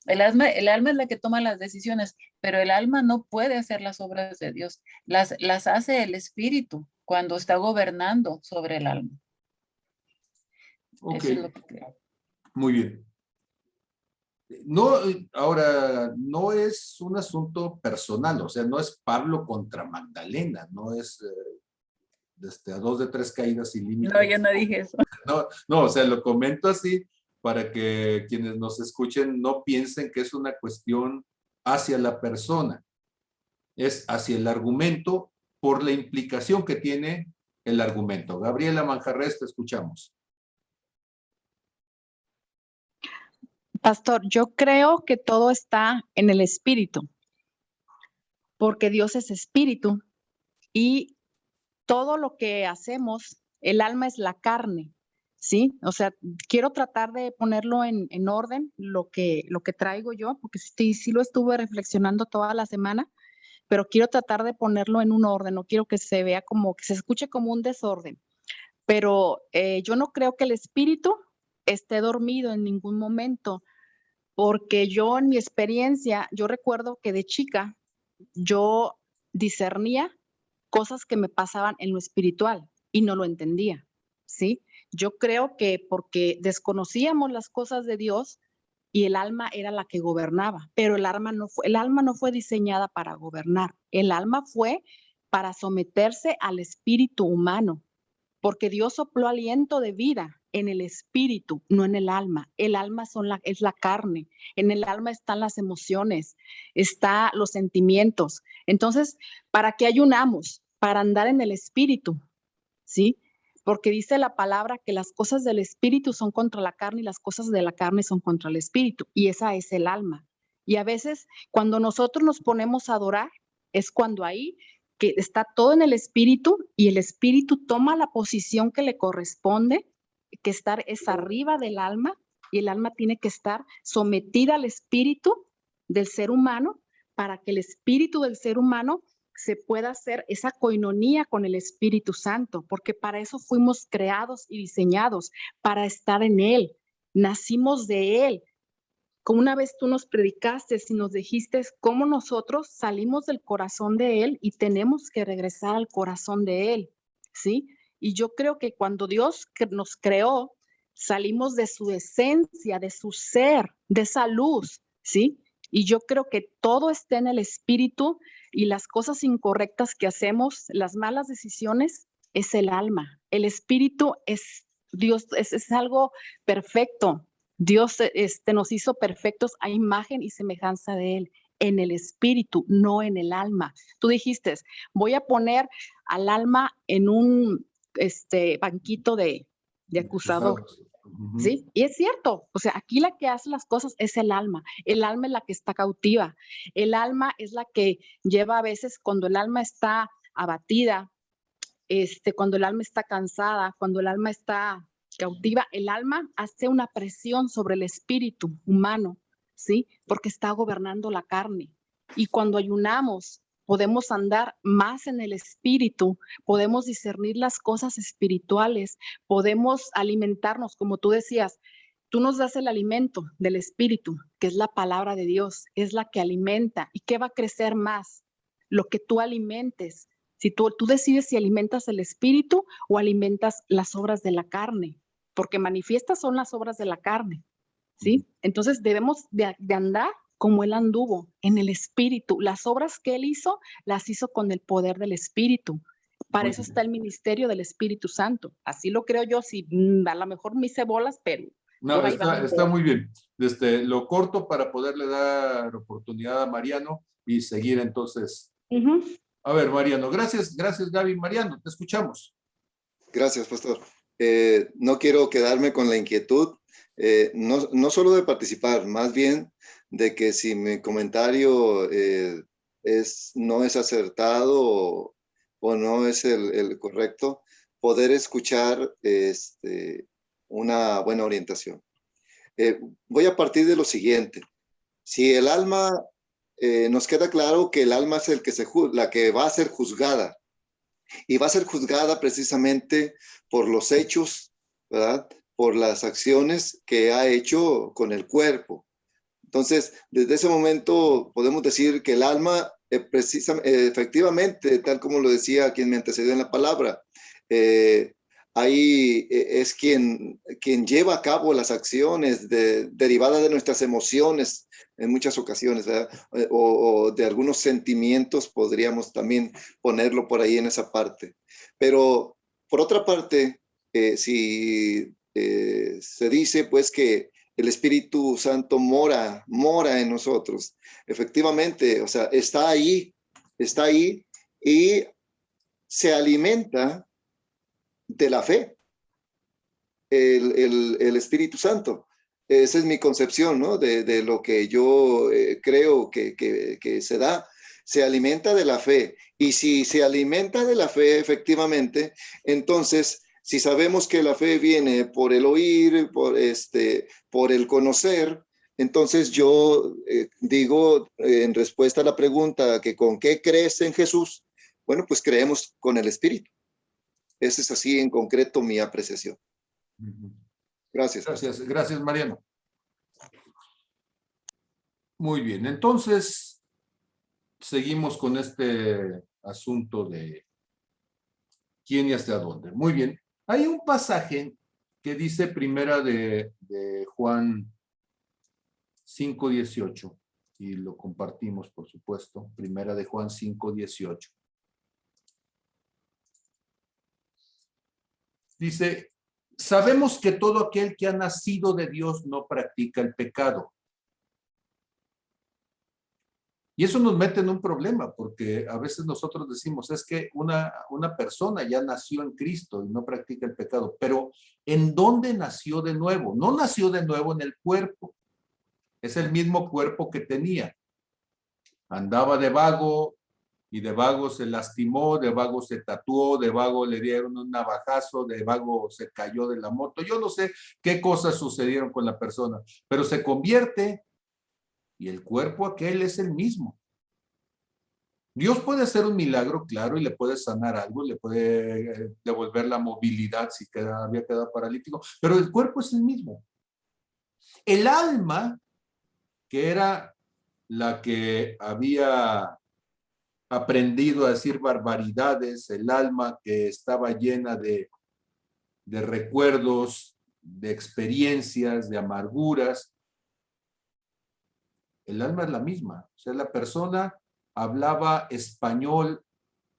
El alma es la que toma las decisiones, pero el alma no puede hacer las obras de Dios. Las hace el espíritu cuando está gobernando sobre el alma. Ok, eso es lo que creo. Muy bien. No, ahora, no es un asunto personal, o sea, no es Pablo contra Magdalena, no es a 2 de 3 caídas sin límite. No, yo no dije eso. No, o sea, lo comento así para que quienes nos escuchen no piensen que es una cuestión hacia la persona, es hacia el argumento por la implicación que tiene el argumento. Gabriela Manjarres, te escuchamos. Pastor, yo creo que todo está en el espíritu, porque Dios es espíritu y todo lo que hacemos, el alma es la carne, ¿sí? O sea, quiero tratar de ponerlo en orden, lo que traigo yo, porque sí lo estuve reflexionando toda la semana, pero quiero tratar de ponerlo en un orden, no quiero que se vea como, que se escuche como un desorden. Pero yo no creo que el espíritu esté dormido en ningún momento, porque yo en mi experiencia, yo recuerdo que de chica yo discernía cosas que me pasaban en lo espiritual y no lo entendía, ¿sí? Yo creo que porque desconocíamos las cosas de Dios y el alma era la que gobernaba, pero el alma no fue diseñada para gobernar, el alma fue para someterse al espíritu humano, porque Dios sopló aliento de vida en el espíritu, no en el alma. El alma es la carne, en el alma están las emociones, están los sentimientos. Entonces, ¿para qué ayunamos? Para andar en el espíritu, ¿sí? Porque dice la palabra que las cosas del espíritu son contra la carne y las cosas de la carne son contra el espíritu, y esa es el alma. Y a veces cuando nosotros nos ponemos a adorar, es cuando ahí que está todo en el espíritu y el espíritu toma la posición que le corresponde, que es arriba del alma, y el alma tiene que estar sometida al espíritu del ser humano para que el espíritu del ser humano se pueda hacer esa coinonía con el Espíritu Santo, porque para eso fuimos creados y diseñados, para estar en Él. Nacimos de Él. Como una vez tú nos predicaste y nos dijiste cómo nosotros salimos del corazón de Él y tenemos que regresar al corazón de Él, ¿sí? Y yo creo que cuando Dios nos creó, salimos de su esencia, de su ser, de esa luz, ¿sí? Y yo creo que todo está en el espíritu, y las cosas incorrectas que hacemos, las malas decisiones, es el alma. El espíritu es Dios, es algo perfecto. Dios nos hizo perfectos a imagen y semejanza de Él, en el espíritu, no en el alma. Tú dijiste, voy a poner al alma en un banquito de acusador. ¿Sí? Y es cierto, o sea, aquí la que hace las cosas es el alma es la que está cautiva, el alma es la que lleva a veces cuando el alma está abatida, cuando el alma está cansada, cuando el alma está cautiva, el alma hace una presión sobre el espíritu humano, ¿sí? Porque está gobernando la carne. Y cuando ayunamos, podemos andar más en el espíritu, podemos discernir las cosas espirituales, podemos alimentarnos, como tú decías, tú nos das el alimento del espíritu, que es la palabra de Dios, es la que alimenta. ¿Y qué va a crecer más? Lo que tú alimentes. Si tú decides si alimentas el espíritu o alimentas las obras de la carne, porque manifiestas son las obras de la carne, ¿sí? Entonces debemos de andar como Él anduvo en el Espíritu. Las obras que Él hizo, las hizo con el poder del Espíritu. Para Muy eso bien. está el ministerio del Espíritu Santo. Así lo creo yo, si a lo mejor me hice bolas, pero No, por ahí va. está muy bien. Lo corto para poderle dar oportunidad a Mariano y seguir entonces. Ujú. A ver, Mariano, gracias, Gaby. Mariano, te escuchamos. Gracias, pastor. No quiero quedarme con la inquietud, no solo de participar, más bien de que si mi comentario no es acertado o no es el correcto, poder escuchar una buena orientación. Voy a partir de lo siguiente. Si el alma, nos queda claro que el alma es la que va a ser juzgada. Y va a ser juzgada precisamente por los hechos, ¿verdad? Por las acciones que ha hecho con el cuerpo. Entonces, desde ese momento podemos decir que el alma, efectivamente, tal como lo decía quien me antecedió en la palabra, ahí es quien lleva a cabo las acciones derivadas de nuestras emociones en muchas ocasiones, ¿verdad? O de algunos sentimientos, podríamos también ponerlo por ahí en esa parte. Pero por otra parte, si se dice pues que el Espíritu Santo mora en nosotros, efectivamente, o sea, está ahí y se alimenta de la fe, el Espíritu Santo. Esa es mi concepción, ¿no? De lo que yo creo que se da. Se alimenta de la fe. Y si se alimenta de la fe, efectivamente, entonces, si sabemos que la fe viene por el oír, por el conocer, entonces yo digo, en respuesta a la pregunta, que ¿con qué crees en Jesús? Bueno, pues creemos con el Espíritu. Esa es así en concreto mi apreciación. Gracias. Gracias, Mariano. Muy bien, entonces seguimos con este asunto de quién y hasta dónde. Muy bien, hay un pasaje que dice primera de Juan 5:18 y lo compartimos, por supuesto, primera de Juan 5:18. Dice, sabemos que todo aquel que ha nacido de Dios no practica el pecado. Y eso nos mete en un problema, porque a veces nosotros decimos, es que una persona ya nació en Cristo y no practica el pecado, pero ¿en dónde nació de nuevo? No nació de nuevo en el cuerpo, es el mismo cuerpo que tenía. Andaba de vago y de vago se lastimó, de vago se tatuó, de vago le dieron un navajazo, de vago se cayó de la moto. Yo no sé qué cosas sucedieron con la persona, pero se convierte y el cuerpo aquel es el mismo. Dios puede hacer un milagro, claro, y le puede sanar algo, le puede devolver la movilidad si había quedado paralítico, pero el cuerpo es el mismo. El alma, que era la que había aprendido a decir barbaridades, el alma que estaba llena de recuerdos, de experiencias, de amarguras, el alma es la misma. O sea, la persona hablaba español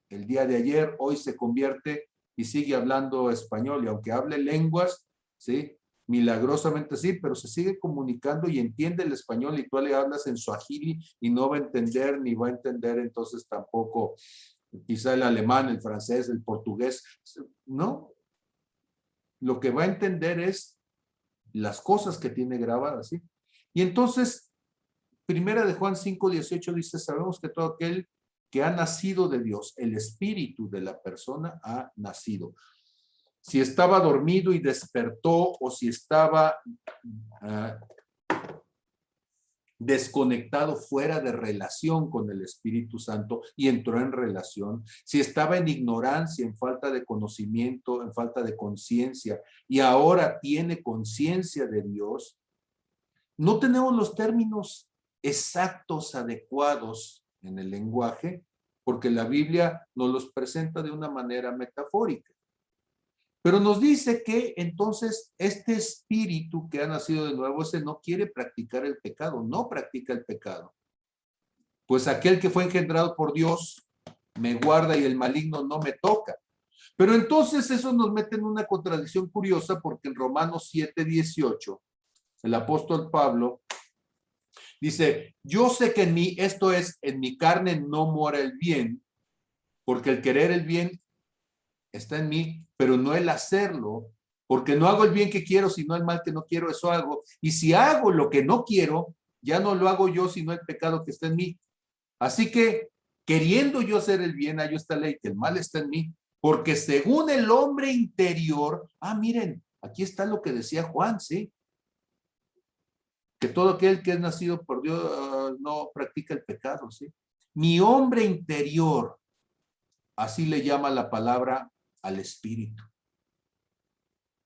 el día de ayer, hoy se convierte y sigue hablando español, y aunque hable lenguas, ¿sí? Milagrosamente sí, pero se sigue comunicando y entiende el español, y tú le hablas en suajili y no va a entender, ni va a entender entonces tampoco quizá el alemán, el francés, el portugués, ¿no? Lo que va a entender es las cosas que tiene grabadas, ¿sí? Y entonces, primera de Juan 5:18 dice, sabemos que todo aquel que ha nacido de Dios, el espíritu de la persona ha nacido. Si estaba dormido y despertó, o si estaba desconectado, fuera de relación con el Espíritu Santo y entró en relación, si estaba en ignorancia, en falta de conocimiento, en falta de conciencia, y ahora tiene conciencia de Dios, no tenemos los términos exactos, adecuados en el lenguaje, porque la Biblia nos los presenta de una manera metafórica. Pero nos dice que entonces este espíritu que ha nacido de nuevo, ese no quiere practicar el pecado, no practica el pecado. Pues aquel que fue engendrado por Dios me guarda y el maligno no me toca. Pero entonces eso nos mete en una contradicción curiosa, porque en Romanos 7:18, el apóstol Pablo dice, yo sé que en mí, esto es, en mi carne no mora el bien, porque el querer el bien está en mí, pero no el hacerlo, porque no hago el bien que quiero, sino el mal que no quiero, eso hago. Y si hago lo que no quiero, ya no lo hago yo, sino el pecado que está en mí. Así que, queriendo yo hacer el bien, hallo esta ley, que el mal está en mí, porque según el hombre interior, miren, aquí está lo que decía Juan, ¿sí? Que todo aquel que es nacido por Dios no practica el pecado, ¿sí? Mi hombre interior, así le llama la palabra al espíritu.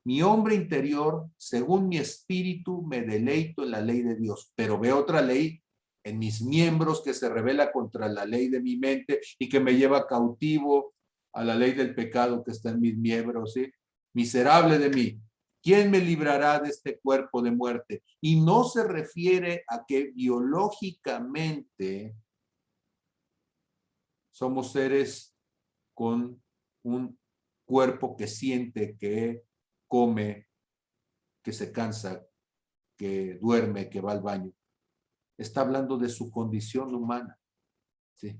Mi hombre interior, según mi espíritu, me deleito en la ley de Dios, pero veo otra ley en mis miembros que se rebela contra la ley de mi mente y que me lleva cautivo a la ley del pecado que está en mis miembros, ¿sí? Miserable de mí, ¿quién me librará de este cuerpo de muerte? Y no se refiere a que biológicamente somos seres con un cuerpo que siente, que come, que se cansa, que duerme, que va al baño. Está hablando de su condición humana. ¿Sí?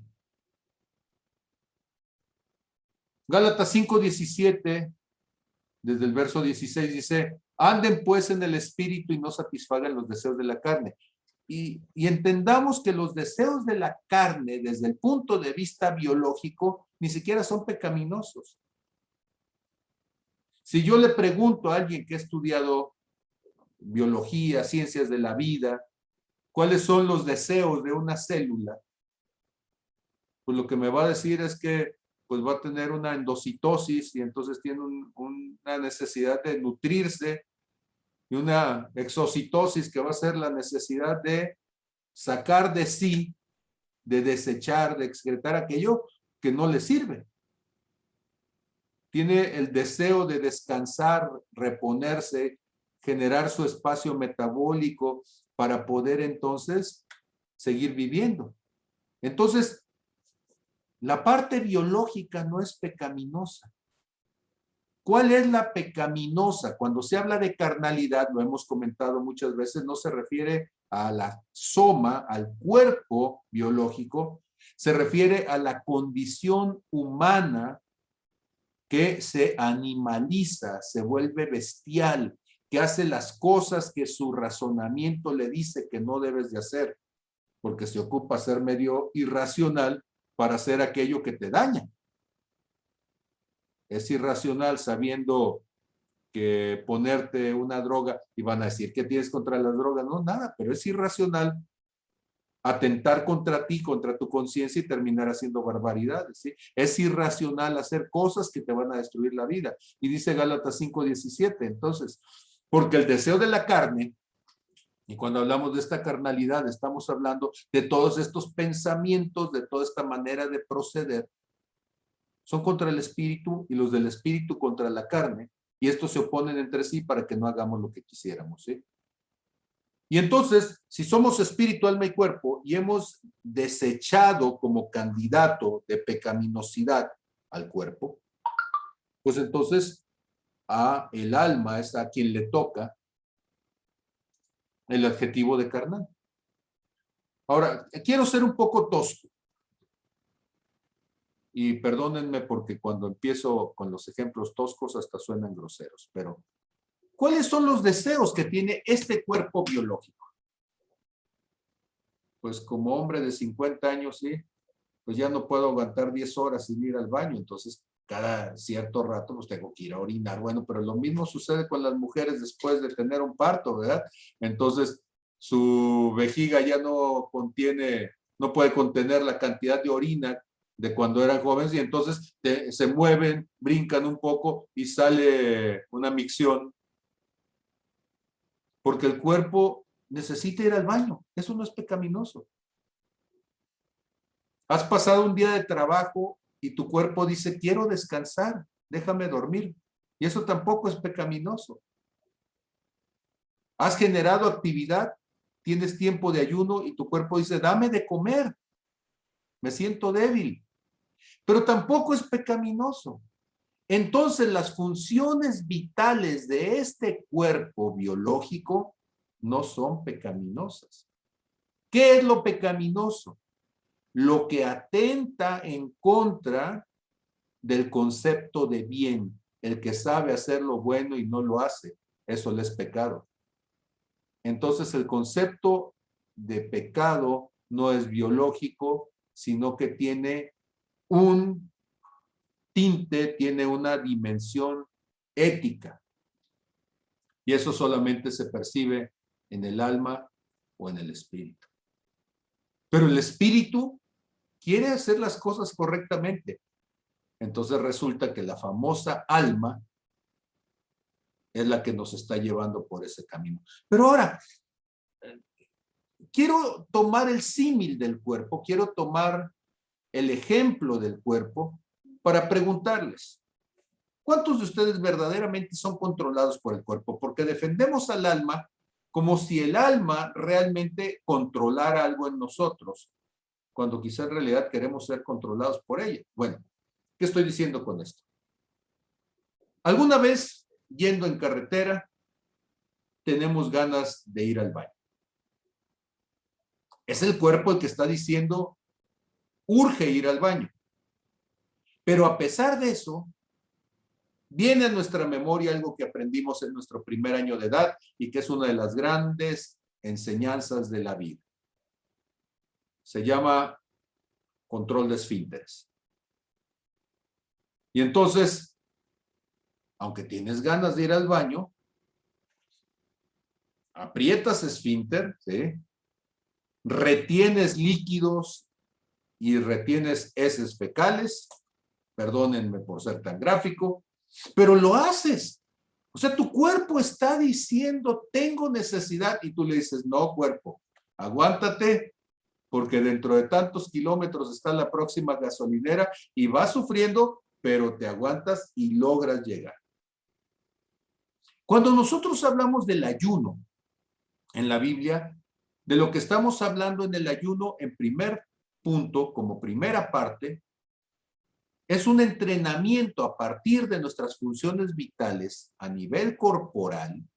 Gálatas 5:17, desde el verso 16 dice, anden pues en el espíritu y no satisfagan los deseos de la carne. Y entendamos que los deseos de la carne, desde el punto de vista biológico, ni siquiera son pecaminosos. Si yo le pregunto a alguien que ha estudiado biología, ciencias de la vida, ¿cuáles son los deseos de una célula? Pues lo que me va a decir es que pues va a tener una endocitosis y entonces tiene una necesidad de nutrirse, y una exocitosis que va a ser la necesidad de sacar de sí, de desechar, de excretar aquello que no le sirve. Tiene el deseo de descansar, reponerse, generar su espacio metabólico para poder entonces seguir viviendo. Entonces, la parte biológica no es pecaminosa. ¿Cuál es la pecaminosa? Cuando se habla de carnalidad, lo hemos comentado muchas veces, no se refiere a la soma, al cuerpo biológico, se refiere a la condición humana que se animaliza, se vuelve bestial, que hace las cosas que su razonamiento le dice que no debes de hacer, porque se ocupa ser medio irracional para hacer aquello que te daña. Es irracional sabiendo que ponerte una droga y van a decir, ¿qué tienes contra las drogas? No, nada, pero es irracional atentar contra ti, contra tu conciencia y terminar haciendo barbaridades, ¿sí? Es irracional hacer cosas que te van a destruir la vida. Y dice Gálatas 5:17, entonces, porque el deseo de la carne, y cuando hablamos de esta carnalidad, estamos hablando de todos estos pensamientos, de toda esta manera de proceder, son contra el espíritu y los del espíritu contra la carne, y estos se oponen entre sí para que no hagamos lo que quisiéramos, ¿sí? Y entonces, si somos espíritu, alma y cuerpo, y hemos desechado como candidato de pecaminosidad al cuerpo, pues entonces a el alma es a quien le toca el adjetivo de carnal. Ahora, quiero ser un poco tosco. Y perdónenme porque cuando empiezo con los ejemplos toscos hasta suenan groseros, pero ¿cuáles son los deseos que tiene este cuerpo biológico? Pues como hombre de 50 años, sí, pues ya no puedo aguantar 10 horas sin ir al baño, entonces cada cierto rato pues tengo que ir a orinar. Bueno, pero lo mismo sucede con las mujeres después de tener un parto, ¿verdad? Entonces su vejiga ya no contiene, no puede contener la cantidad de orina de cuando eran jóvenes y entonces se mueven, brincan un poco y sale una micción porque el cuerpo necesita ir al baño. Eso no es pecaminoso. Has pasado un día de trabajo y tu cuerpo dice, quiero descansar, déjame dormir. Y eso tampoco es pecaminoso. Has generado actividad, tienes tiempo de ayuno y tu cuerpo dice, dame de comer, me siento débil. Pero tampoco es pecaminoso. Entonces, las funciones vitales de este cuerpo biológico no son pecaminosas. ¿Qué es lo pecaminoso? Lo que atenta en contra del concepto de bien. El que sabe hacer lo bueno y no lo hace, eso le es pecado. Entonces, el concepto de pecado no es biológico, sino que tiene un tinte, tiene una dimensión ética. Y eso solamente se percibe en el alma o en el espíritu. Pero el espíritu quiere hacer las cosas correctamente. Entonces resulta que la famosa alma es la que nos está llevando por ese camino. Pero ahora, quiero tomar el símil del cuerpo, quiero tomar el ejemplo del cuerpo para preguntarles, ¿cuántos de ustedes verdaderamente son controlados por el cuerpo? Porque defendemos al alma como si el alma realmente controlara algo en nosotros, cuando quizá en realidad queremos ser controlados por ella. Bueno, ¿qué estoy diciendo con esto? ¿Alguna vez, yendo en carretera, tenemos ganas de ir al baño? Es el cuerpo el que está diciendo, urge ir al baño. Pero a pesar de eso, viene a nuestra memoria algo que aprendimos en nuestro primer año de edad y que es una de las grandes enseñanzas de la vida. Se llama control de esfínteres. Y entonces, aunque tienes ganas de ir al baño, aprietas esfínter, ¿sí? Retienes líquidos y retienes heces fecales, perdónenme por ser tan gráfico, pero lo haces. O sea, tu cuerpo está diciendo, tengo necesidad, y tú le dices, no, cuerpo, aguántate, porque dentro de tantos kilómetros está la próxima gasolinera y vas sufriendo, pero te aguantas y logras llegar. Cuando nosotros hablamos del ayuno en la Biblia, de lo que estamos hablando en el ayuno, en primer punto, como primera parte, es un entrenamiento a partir de nuestras funciones vitales a nivel corporal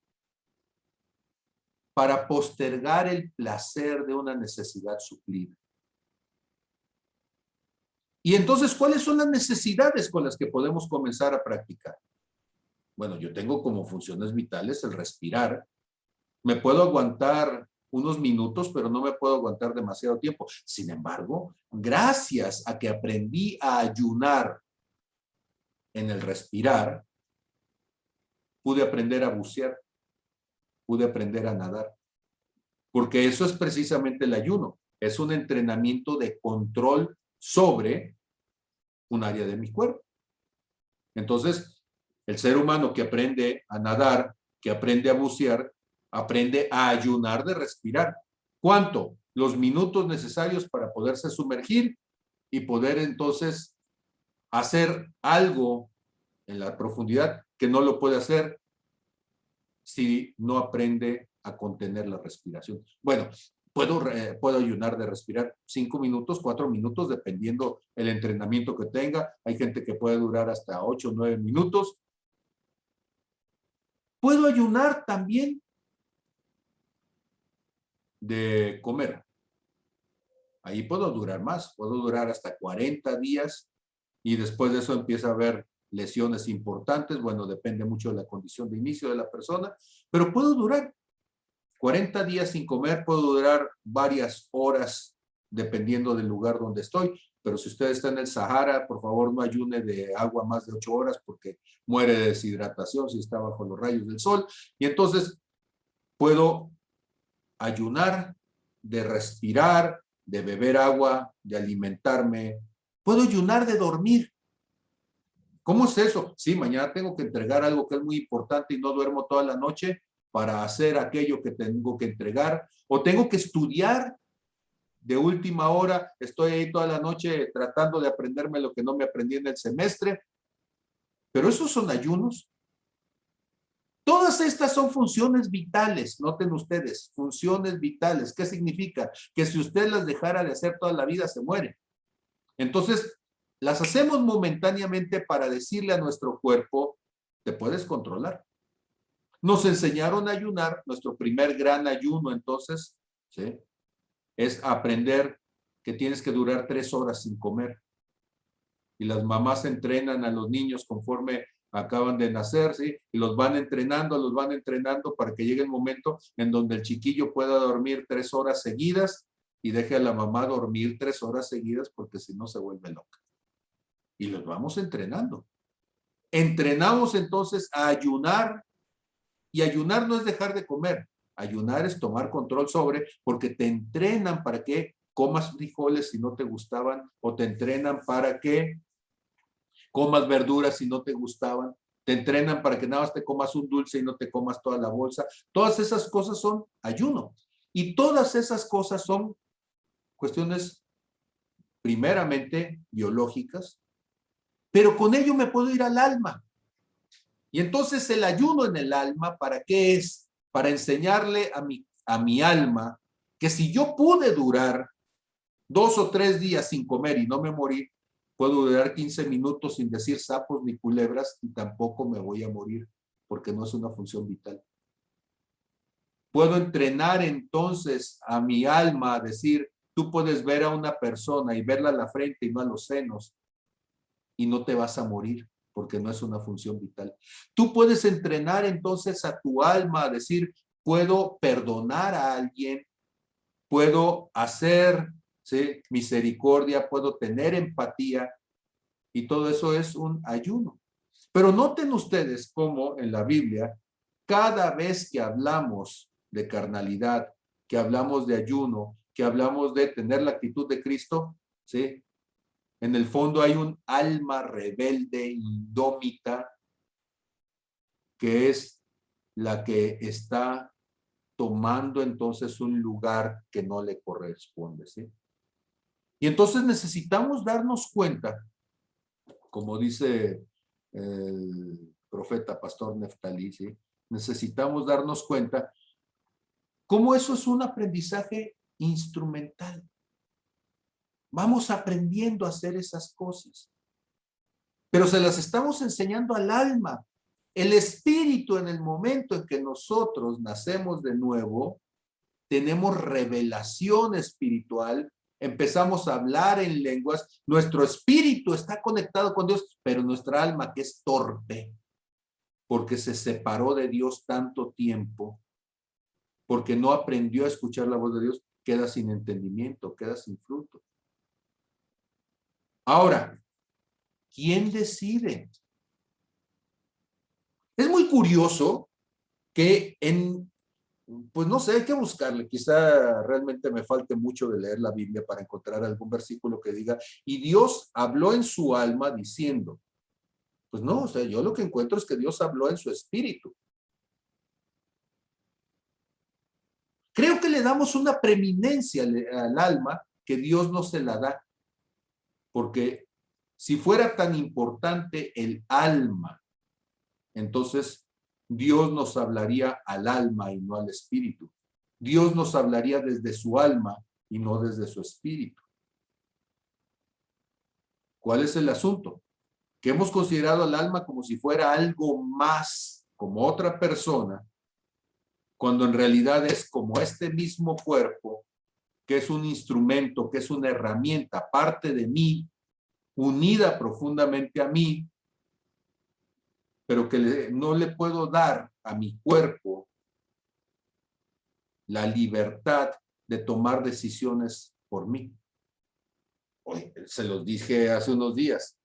para postergar el placer de una necesidad suplida. Y entonces, ¿cuáles son las necesidades con las que podemos comenzar a practicar? Bueno, yo tengo como funciones vitales el respirar. Me puedo aguantar unos minutos, pero no me puedo aguantar demasiado tiempo. Sin embargo, gracias a que aprendí a ayunar en el respirar, pude aprender a bucear, pude aprender a nadar. Porque eso es precisamente el ayuno. Es un entrenamiento de control sobre un área de mi cuerpo. Entonces, el ser humano que aprende a nadar, que aprende a bucear, aprende a ayunar de respirar. ¿Cuánto? Los minutos necesarios para poderse sumergir y poder entonces hacer algo en la profundidad que no lo puede hacer si no aprende a contener la respiración. Bueno, puedo ayunar de respirar 5 minutos, 4 minutos, dependiendo el entrenamiento que tenga. Hay gente que puede durar hasta 8 o 9 minutos. Puedo ayunar también de comer. Ahí puedo durar más, puedo durar hasta 40 días y después de eso empieza a haber lesiones importantes. Bueno, depende mucho de la condición de inicio de la persona, pero puedo durar 40 días sin comer, puedo durar varias horas dependiendo del lugar donde estoy, pero si usted está en el Sahara, por favor no ayune de agua más de 8 horas porque muere de deshidratación si está bajo los rayos del sol. Y entonces puedo ayunar de respirar, de beber agua, de alimentarme. Puedo ayunar de dormir. ¿Cómo es eso? Sí, mañana tengo que entregar algo que es muy importante y no duermo toda la noche para hacer aquello que tengo que entregar, o tengo que estudiar de última hora, estoy ahí toda la noche tratando de aprenderme lo que no me aprendí en el semestre, pero esos son ayunos. Todas estas son funciones vitales, noten ustedes, funciones vitales. ¿Qué significa? Que si usted las dejara de hacer toda la vida, se muere. Entonces, las hacemos momentáneamente para decirle a nuestro cuerpo, te puedes controlar. Nos enseñaron a ayunar, nuestro primer gran ayuno entonces, ¿sí?, es aprender que tienes que durar 3 horas sin comer. Y las mamás entrenan a los niños conforme acaban de nacer, ¿sí? Y los van entrenando para que llegue el momento en donde el chiquillo pueda dormir 3 horas seguidas y deje a la mamá dormir 3 horas seguidas, porque si no se vuelve loca. Y los vamos entrenando. Entrenamos entonces a ayunar, y ayunar no es dejar de comer. Ayunar es tomar control sobre, porque te entrenan para que comas frijoles si no te gustaban, o te entrenan para que comas verduras si no te gustaban, te entrenan para que nada más te comas un dulce y no te comas toda la bolsa. Todas esas cosas son ayuno. Y todas esas cosas son cuestiones primeramente biológicas, pero con ello me puedo ir al alma. Y entonces el ayuno en el alma, ¿para qué es? Para enseñarle a mi alma que si yo pude durar 2 o 3 días sin comer y no me morí, puedo durar 15 minutos sin decir sapos ni culebras y tampoco me voy a morir, porque no es una función vital. Puedo entrenar entonces a mi alma a decir, tú puedes ver a una persona y verla a la frente y no a los senos, y no te vas a morir, porque no es una función vital. Tú puedes entrenar entonces a tu alma a decir, puedo perdonar a alguien, puedo hacer, ¿sí?, misericordia, puedo tener empatía, y todo eso es un ayuno. Pero noten ustedes cómo en la Biblia, cada vez que hablamos de carnalidad, que hablamos de ayuno, que hablamos de tener la actitud de Cristo, ¿sí?, en el fondo hay un alma rebelde, indómita, que es la que está tomando entonces un lugar que no le corresponde, ¿sí? Y entonces necesitamos darnos cuenta, como dice el profeta pastor Neftalí, ¿sí?, necesitamos darnos cuenta cómo eso es un aprendizaje instrumental. Vamos aprendiendo a hacer esas cosas, pero se las estamos enseñando al alma. El espíritu, en el momento en que nosotros nacemos de nuevo, tenemos revelación espiritual, empezamos a hablar en lenguas, nuestro espíritu está conectado con Dios, pero nuestra alma, que es torpe, porque se separó de Dios tanto tiempo, porque no aprendió a escuchar la voz de Dios, queda sin entendimiento, queda sin fruto. Ahora, ¿quién decide? Es muy curioso que pues no sé, hay que buscarle. Quizá realmente me falte mucho de leer la Biblia para encontrar algún versículo que diga, y Dios habló en su alma diciendo. Pues no, o sea, yo lo que encuentro es que Dios habló en su espíritu. Creo que le damos una preeminencia al alma que Dios no se la da. Porque si fuera tan importante el alma, entonces Dios nos hablaría al alma y no al espíritu. Dios nos hablaría desde su alma y no desde su espíritu. ¿Cuál es el asunto? Que hemos considerado al alma como si fuera algo más, como otra persona, cuando en realidad es como este mismo cuerpo, que es un instrumento, que es una herramienta, parte de mí, unida profundamente a mí, pero que no le puedo dar a mi cuerpo la libertad de tomar decisiones por mí. Hoy, se los dije hace unos días.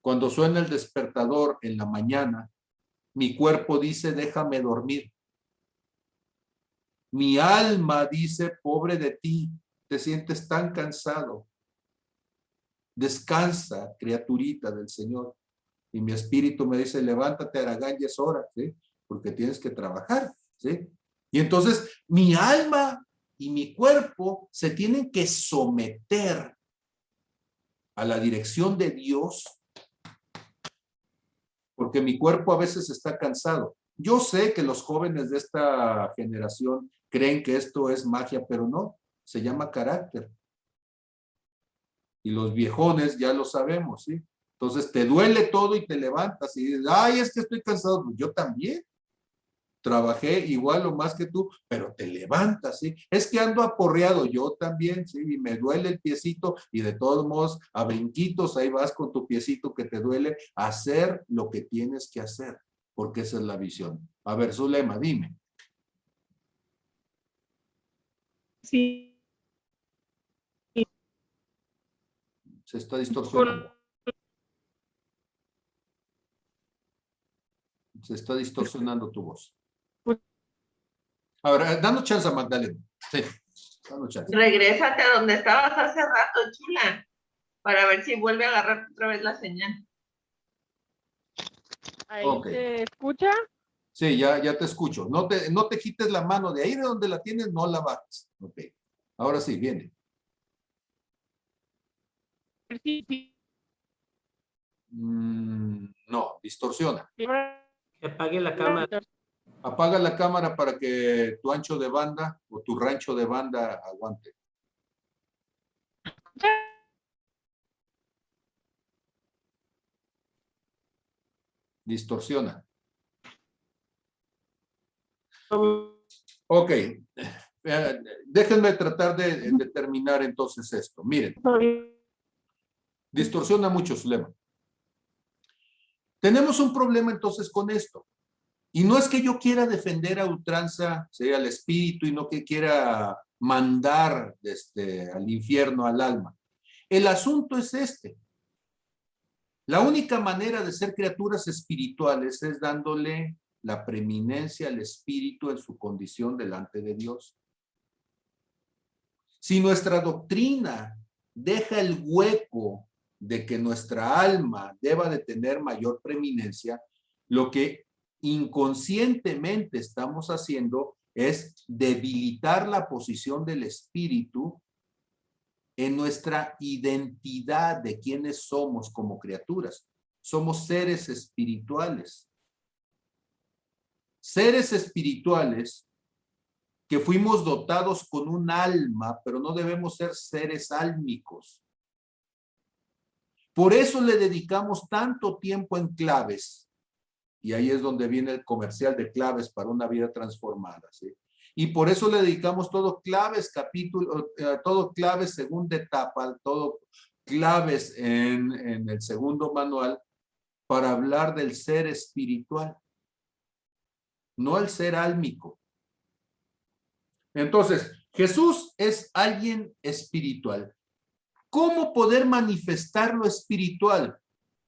Cuando suena el despertador en la mañana, mi cuerpo dice, déjame dormir. Mi alma dice, pobre de ti, te sientes tan cansado. Descansa, criaturita del Señor. Y mi espíritu me dice, levántate, Aragán, ya es hora, ¿sí?, porque tienes que trabajar, ¿sí? Y entonces mi alma y mi cuerpo se tienen que someter a la dirección de Dios, porque mi cuerpo a veces está cansado. Yo sé que los jóvenes de esta generación creen que esto es magia, pero no, se llama carácter. Y los viejones ya lo sabemos, ¿sí? Entonces te duele todo y te levantas y dices, ay, es que estoy cansado. Yo también. Trabajé igual o más que tú, pero te levantas, ¿sí? Es que ando aporreado, yo también, ¿sí? Y me duele el piecito y de todos modos, a brinquitos, ahí vas con tu piecito que te duele, a hacer lo que tienes que hacer, porque esa es la visión. A ver, Zulema, dime. Sí. Se está distorsionando. Se está distorsionando tu voz. Ahora, danos chance a Magdalena. Sí, danos chance. Regrésate a donde estabas hace rato, chula, para ver si vuelve a agarrar otra vez la señal. ¿Ahí Ok. se escucha? Sí, ya te escucho. No te quites la mano de ahí de donde la tienes, no la bajes. Ok. Ahora sí, viene. Sí. No, distorsiona. Que apague la cámara. Apaga la cámara para que tu ancho de banda o tu rancho de banda aguante. Distorsiona. Ok. Déjenme tratar de determinar entonces esto. Miren. Distorsiona mucho, Zulema. Tenemos un problema entonces con esto. Y no es que yo quiera defender a ultranza, sea el espíritu, y no que quiera mandar al infierno al alma. El asunto es este. La única manera de ser criaturas espirituales es dándole la preeminencia al espíritu en su condición delante de Dios. Si nuestra doctrina deja el hueco de que nuestra alma deba de tener mayor preeminencia, lo que inconscientemente estamos haciendo es debilitar la posición del espíritu en nuestra identidad de quiénes somos como criaturas. Somos seres espirituales. Seres espirituales que fuimos dotados con un alma, pero no debemos ser seres álmicos. Por eso le dedicamos tanto tiempo en claves. Y ahí es donde viene el comercial de claves para una vida transformada, ¿sí? Y por eso le dedicamos todo claves, todo claves segunda etapa, todo claves en el segundo manual para hablar del ser espiritual, no el ser álmico. Entonces, Jesús es alguien espiritual. ¿Cómo poder manifestar lo espiritual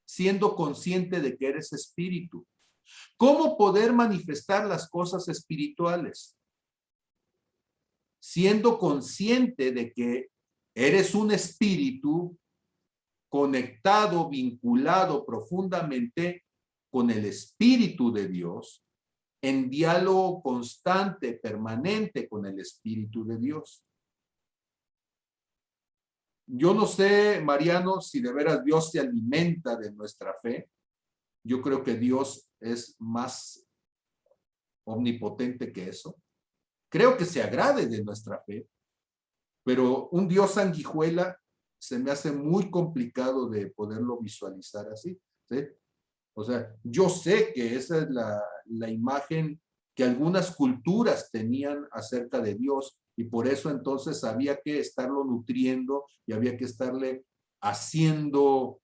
siendo consciente de que eres espíritu? ¿Cómo poder manifestar las cosas espirituales siendo consciente de que eres un espíritu conectado, vinculado profundamente con el Espíritu de Dios, en diálogo constante, permanente con el Espíritu de Dios? Yo no sé, Mariano, si de veras Dios se alimenta de nuestra fe. Yo creo que Dios es más omnipotente que eso. Creo que se agrade de nuestra fe, pero un Dios sanguijuela se me hace muy complicado de poderlo visualizar así, ¿sí? O sea, yo sé que esa es la imagen que algunas culturas tenían acerca de Dios, y por eso entonces había que estarlo nutriendo y había que estarle haciendo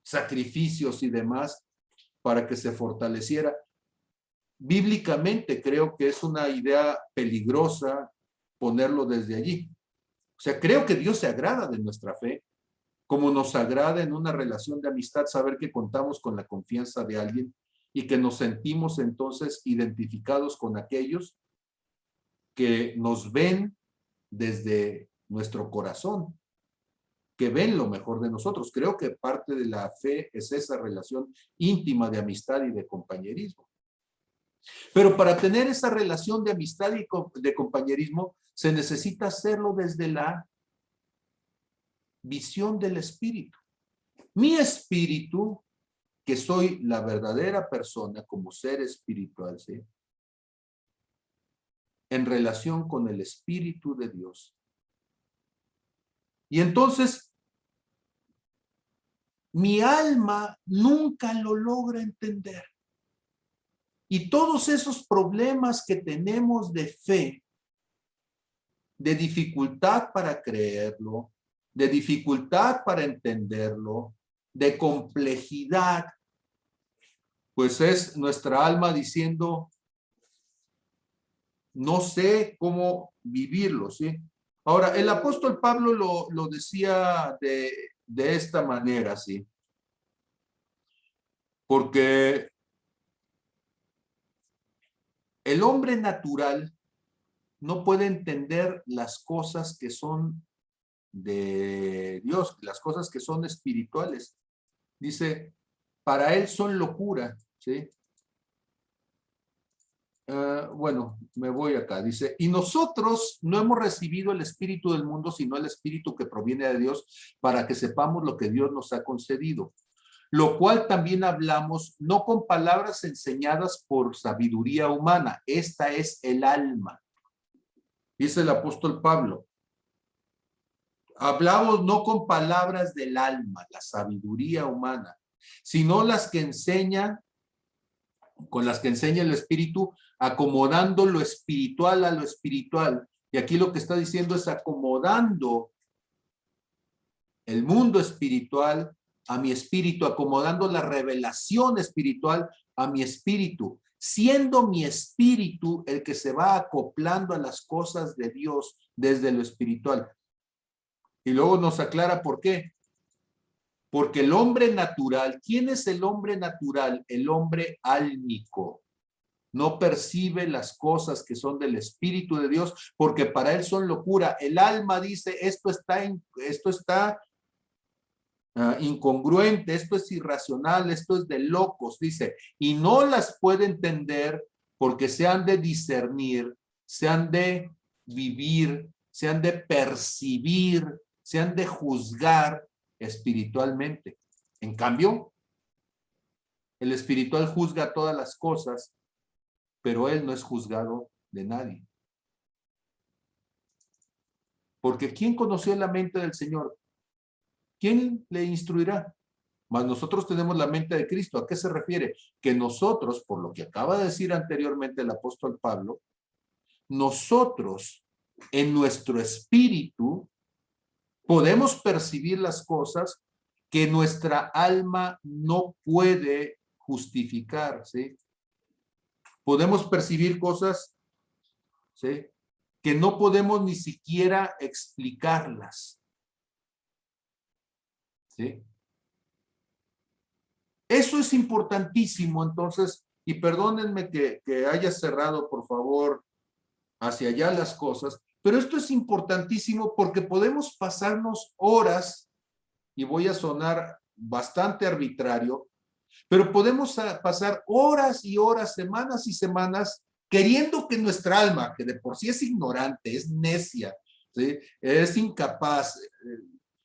sacrificios y demás para que se fortaleciera. Bíblicamente creo que es una idea peligrosa ponerlo desde allí. O sea, creo que Dios se agrada de nuestra fe, como nos agrada en una relación de amistad saber que contamos con la confianza de alguien y que nos sentimos entonces identificados con aquellos que nos ven desde nuestro corazón, que ven lo mejor de nosotros. Creo que parte de la fe es esa relación íntima de amistad y de compañerismo. Pero para tener esa relación de amistad y de compañerismo, se necesita hacerlo desde la visión del espíritu. Mi espíritu, que soy la verdadera persona como ser espiritual, ¿sí? En relación con el Espíritu de Dios. Y entonces, mi alma nunca lo logra entender. Y todos esos problemas que tenemos de fe, de dificultad para creerlo, de dificultad para entenderlo, de complejidad, pues es nuestra alma diciendo, no sé cómo vivirlo, ¿sí? Ahora, el apóstol Pablo lo decía de esta manera, ¿sí? Porque el hombre natural no puede entender las cosas que son de Dios, las cosas que son espirituales. Dice, para él son locura, ¿sí? Bueno, me voy acá. Dice, y nosotros no hemos recibido el espíritu del mundo, sino el espíritu que proviene de Dios, para que sepamos lo que Dios nos ha concedido. Lo cual también hablamos, no con palabras enseñadas por sabiduría humana. Esta es el alma. Dice el apóstol Pablo. Hablamos no con palabras del alma, la sabiduría humana, sino las que enseñan, con las que enseña el Espíritu, acomodando lo espiritual a lo espiritual. Y aquí lo que está diciendo es acomodando el mundo espiritual a mi espíritu, acomodando la revelación espiritual a mi espíritu, siendo mi espíritu el que se va acoplando a las cosas de Dios desde lo espiritual. Y luego nos aclara por qué. Porque el hombre natural, ¿quién es el hombre natural? El hombre álmico. No percibe las cosas que son del Espíritu de Dios, porque para él son locura. El alma dice, esto está incongruente, esto es irracional, esto es de locos, dice, y no las puede entender porque se han de discernir, se han de vivir, se han de percibir, se han de juzgar espiritualmente. En cambio, el espiritual juzga todas las cosas, pero él no es juzgado de nadie. Porque ¿quién conoció la mente del Señor? ¿Quién le instruirá? Mas nosotros tenemos la mente de Cristo. ¿A qué se refiere? Que nosotros, por lo que acaba de decir anteriormente el apóstol Pablo, nosotros en nuestro espíritu podemos percibir las cosas que nuestra alma no puede justificar, ¿sí? Podemos percibir cosas, ¿sí?, que no podemos ni siquiera explicarlas, ¿sí? Eso es importantísimo, entonces, y perdónenme que haya cerrado, por favor, hacia allá las cosas, pero esto es importantísimo porque podemos pasarnos horas, y voy a sonar bastante arbitrario, pero podemos pasar horas y horas, semanas y semanas, queriendo que nuestra alma, que de por sí es ignorante, es necia, ¿sí?, es incapaz,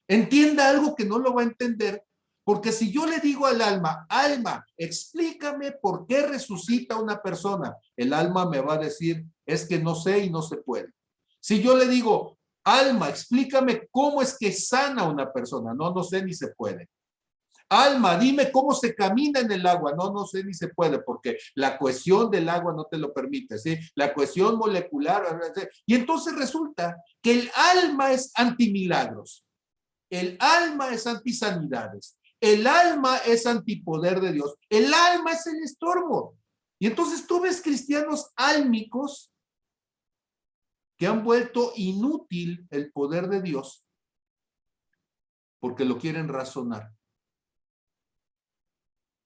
entienda algo que no lo va a entender, porque si yo le digo al alma, alma, explícame por qué resucita una persona, el alma me va a decir, es que no sé y no se puede. Si yo le digo, alma, explícame cómo es que sana una persona, no sé ni se puede. Alma, dime cómo se camina en el agua, no sé ni se puede, porque la cohesión del agua no te lo permite, ¿sí? La cohesión molecular, ¿sí? Y entonces resulta que el alma es antimilagros, el alma es antisanidades, el alma es antipoder de Dios, el alma es el estorbo. Y entonces tú ves cristianos álmicos que han vuelto inútil el poder de Dios porque lo quieren razonar.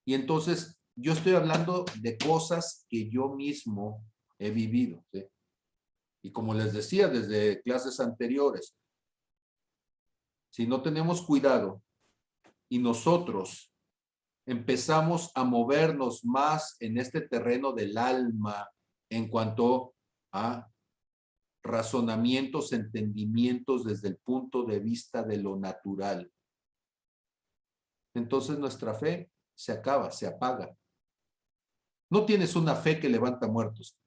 Y entonces yo estoy hablando de cosas que yo mismo he vivido, ¿sí? Y como les decía desde clases anteriores, si no tenemos cuidado y nosotros empezamos a movernos más en este terreno del alma en cuanto a razonamientos, entendimientos desde el punto de vista de lo natural, entonces nuestra fe se acaba, se apaga. No tienes una fe que levanta muertos.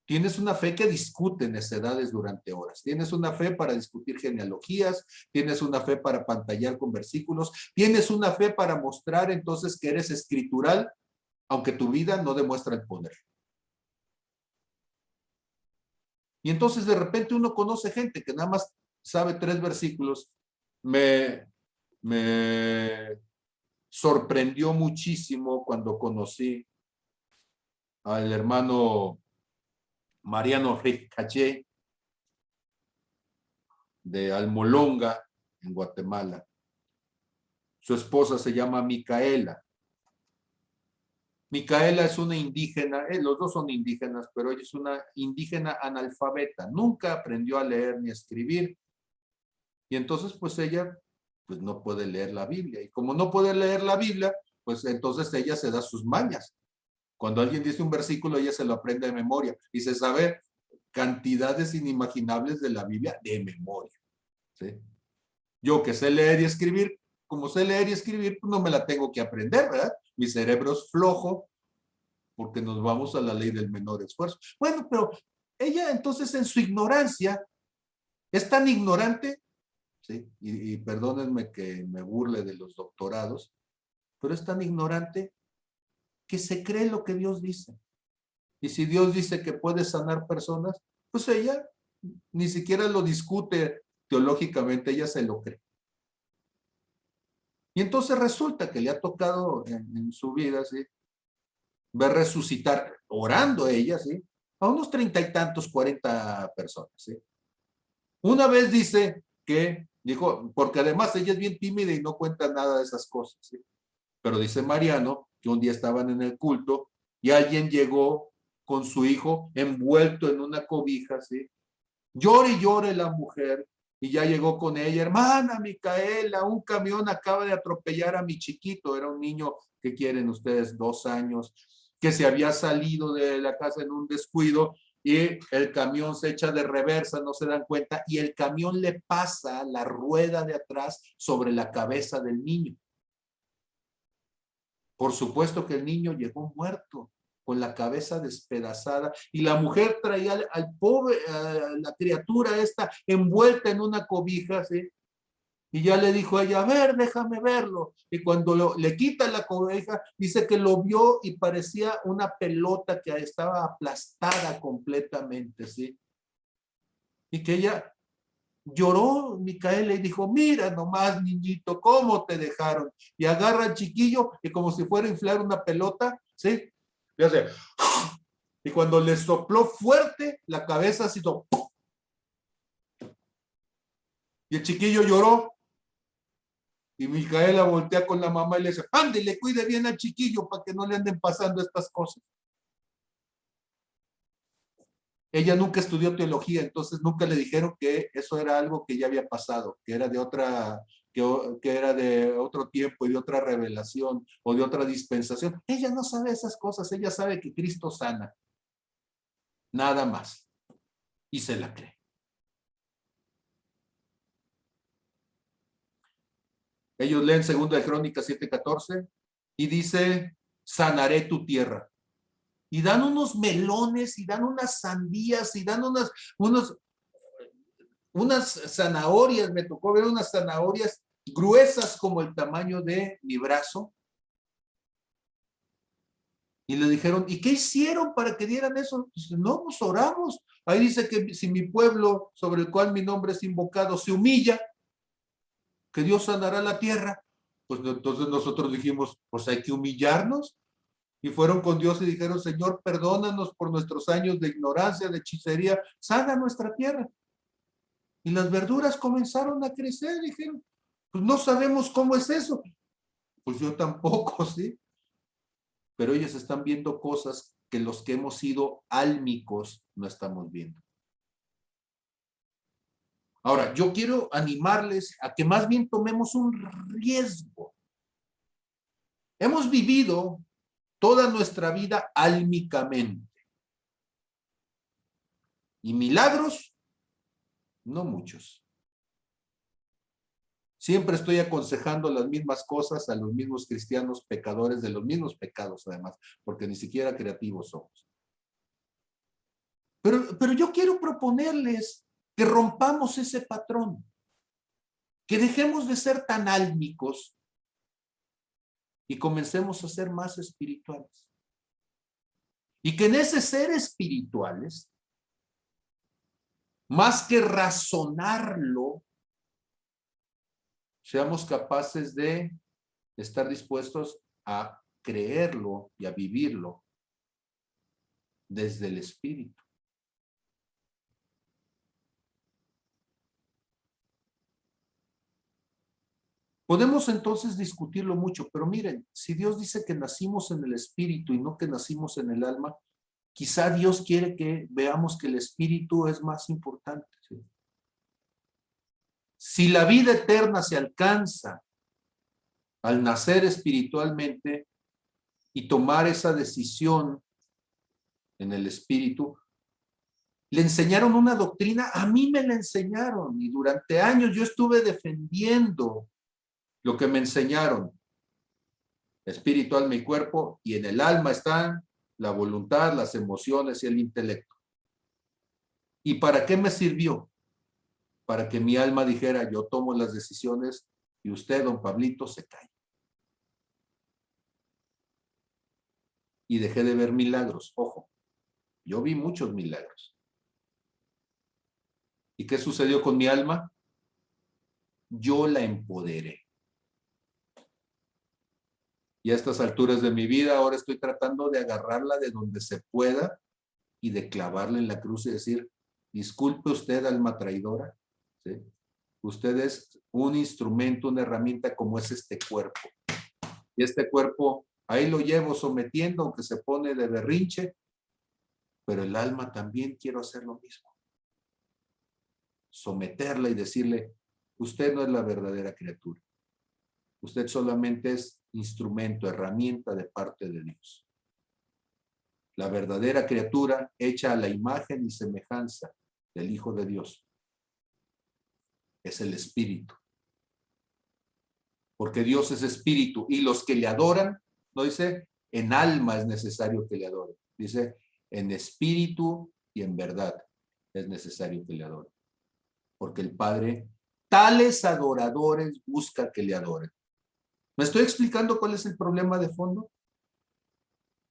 Tienes una fe que discute necedades durante horas. Tienes una fe para discutir genealogías. Tienes una fe para pantallar con versículos. Tienes una fe para mostrar entonces que eres escritural, aunque tu vida no demuestra el poder. Y entonces de repente uno conoce gente que nada más sabe 3 versículos. Me sorprendió muchísimo cuando conocí al hermano Mariano Ricaché de Almolonga, en Guatemala. Su esposa se llama Micaela. Micaela es una indígena, los dos son indígenas, pero ella es una indígena analfabeta. Nunca aprendió a leer ni a escribir. Y entonces, pues ella pues no puede leer la Biblia. Y como no puede leer la Biblia, pues entonces ella se da sus mañas. Cuando alguien dice un versículo, ella se lo aprende de memoria. Y se sabe cantidades inimaginables de la Biblia de memoria. ¿Sí? Yo que sé leer y escribir, como sé leer y escribir, pues no me la tengo que aprender, ¿verdad? Mi cerebro es flojo porque nos vamos a la ley del menor esfuerzo. Bueno, pero ella entonces en su ignorancia es tan ignorante, ¿sí? Y perdónenme que me burle de los doctorados, pero es tan ignorante que se cree lo que Dios dice. Y si Dios dice que puede sanar personas, pues ella ni siquiera lo discute teológicamente, ella se lo cree. Y entonces resulta que le ha tocado en su vida, ¿sí?, ver resucitar, orando ella, ¿sí?, a unos 30 y tantos, 40 personas, ¿sí? Una vez dice que, dijo, porque además ella es bien tímida y no cuenta nada de esas cosas, ¿sí? Pero dice Mariano que un día estaban en el culto y alguien llegó con su hijo envuelto en una cobija, ¿sí? Llore y llore la mujer y ya llegó con ella, hermana Micaela, un camión acaba de atropellar a mi chiquito, era un niño, ¿qué quieren ustedes? 2 años, que se había salido de la casa en un descuido y el camión se echa de reversa, no se dan cuenta, y el camión le pasa la rueda de atrás sobre la cabeza del niño. Por supuesto que el niño llegó muerto, con la cabeza despedazada, y la mujer traía al pobre, a la criatura esta, envuelta en una cobija, ¿sí? Y ya le dijo a ella, a ver, déjame verlo. Y cuando le quita la cobija, dice que lo vio y parecía una pelota que estaba aplastada completamente, ¿sí? Y que ella lloró, Micaela, y dijo, mira nomás, niñito, cómo te dejaron. Y agarra al chiquillo y como si fuera a inflar una pelota, ¿sí? Y hace, y cuando le sopló fuerte, la cabeza se hizo, y el chiquillo lloró. Y Micaela voltea con la mamá y le dice, ándele, cuide bien al chiquillo para que no le anden pasando estas cosas. Ella nunca estudió teología, entonces nunca le dijeron que eso era algo que ya había pasado, que era de otra, que era de otro tiempo y de otra revelación o de otra dispensación. Ella no sabe esas cosas, ella sabe que Cristo sana. Nada más. Y se la cree. Ellos leen 2 de Crónicas 7:14 y dice, sanaré tu tierra. Y dan unos melones y dan unas sandías y dan unas zanahorias. Me tocó ver unas zanahorias gruesas como el tamaño de mi brazo. Y le dijeron, ¿y qué hicieron para que dieran eso? Pues, no, pues oramos. Ahí dice que si mi pueblo, sobre el cual mi nombre es invocado, se humilla, que Dios sanará la tierra. Pues entonces nosotros dijimos, pues hay que humillarnos. Y fueron con Dios y dijeron, Señor, perdónanos por nuestros años de ignorancia, de hechicería, sana nuestra tierra. Y las verduras comenzaron a crecer, dijeron, pues no sabemos cómo es eso. Pues yo tampoco, ¿sí? Pero ellos están viendo cosas que los que hemos sido álmicos no estamos viendo. Ahora, yo quiero animarles a que más bien tomemos un riesgo. Hemos vivido toda nuestra vida álmicamente. Y milagros, no muchos. Siempre estoy aconsejando las mismas cosas a los mismos cristianos pecadores de los mismos pecados, además, porque ni siquiera creativos somos. Pero yo quiero proponerles que rompamos ese patrón, que dejemos de ser tan álmicos y comencemos a ser más espirituales. Y que en ese ser espirituales, más que razonarlo, seamos capaces de estar dispuestos a creerlo y a vivirlo desde el espíritu. Podemos entonces discutirlo mucho, pero miren, si Dios dice que nacimos en el espíritu y no que nacimos en el alma, quizá Dios quiere que veamos que el espíritu es más importante. ¿Sí? Si la vida eterna se alcanza al nacer espiritualmente y tomar esa decisión en el espíritu, le enseñaron una doctrina, a mí me la enseñaron y durante años yo estuve defendiendo lo que me enseñaron. Espíritu, alma y cuerpo, y en el alma están la voluntad, las emociones y el intelecto. ¿Y para qué me sirvió? Para que mi alma dijera, yo tomo las decisiones y usted, don Pablito, se cae. Y dejé de ver milagros. Ojo, yo vi muchos milagros. ¿Y qué sucedió con mi alma? Yo la empoderé. Y a estas alturas de mi vida, ahora estoy tratando de agarrarla de donde se pueda y de clavarla en la cruz y decir, disculpe usted, alma traidora, ¿sí? Usted es un instrumento, una herramienta como es este cuerpo. Y este cuerpo, ahí lo llevo sometiendo, aunque se pone de berrinche, pero el alma también quiero hacer lo mismo. Someterla y decirle, usted no es la verdadera criatura. Usted solamente es instrumento, herramienta de parte de Dios. La verdadera criatura hecha a la imagen y semejanza del Hijo de Dios es el Espíritu. Porque Dios es Espíritu y los que le adoran, no dice en alma es necesario que le adoren, dice en espíritu y en verdad es necesario que le adoren. Porque el Padre, tales adoradores busca que le adoren. ¿Me estoy explicando cuál es el problema de fondo?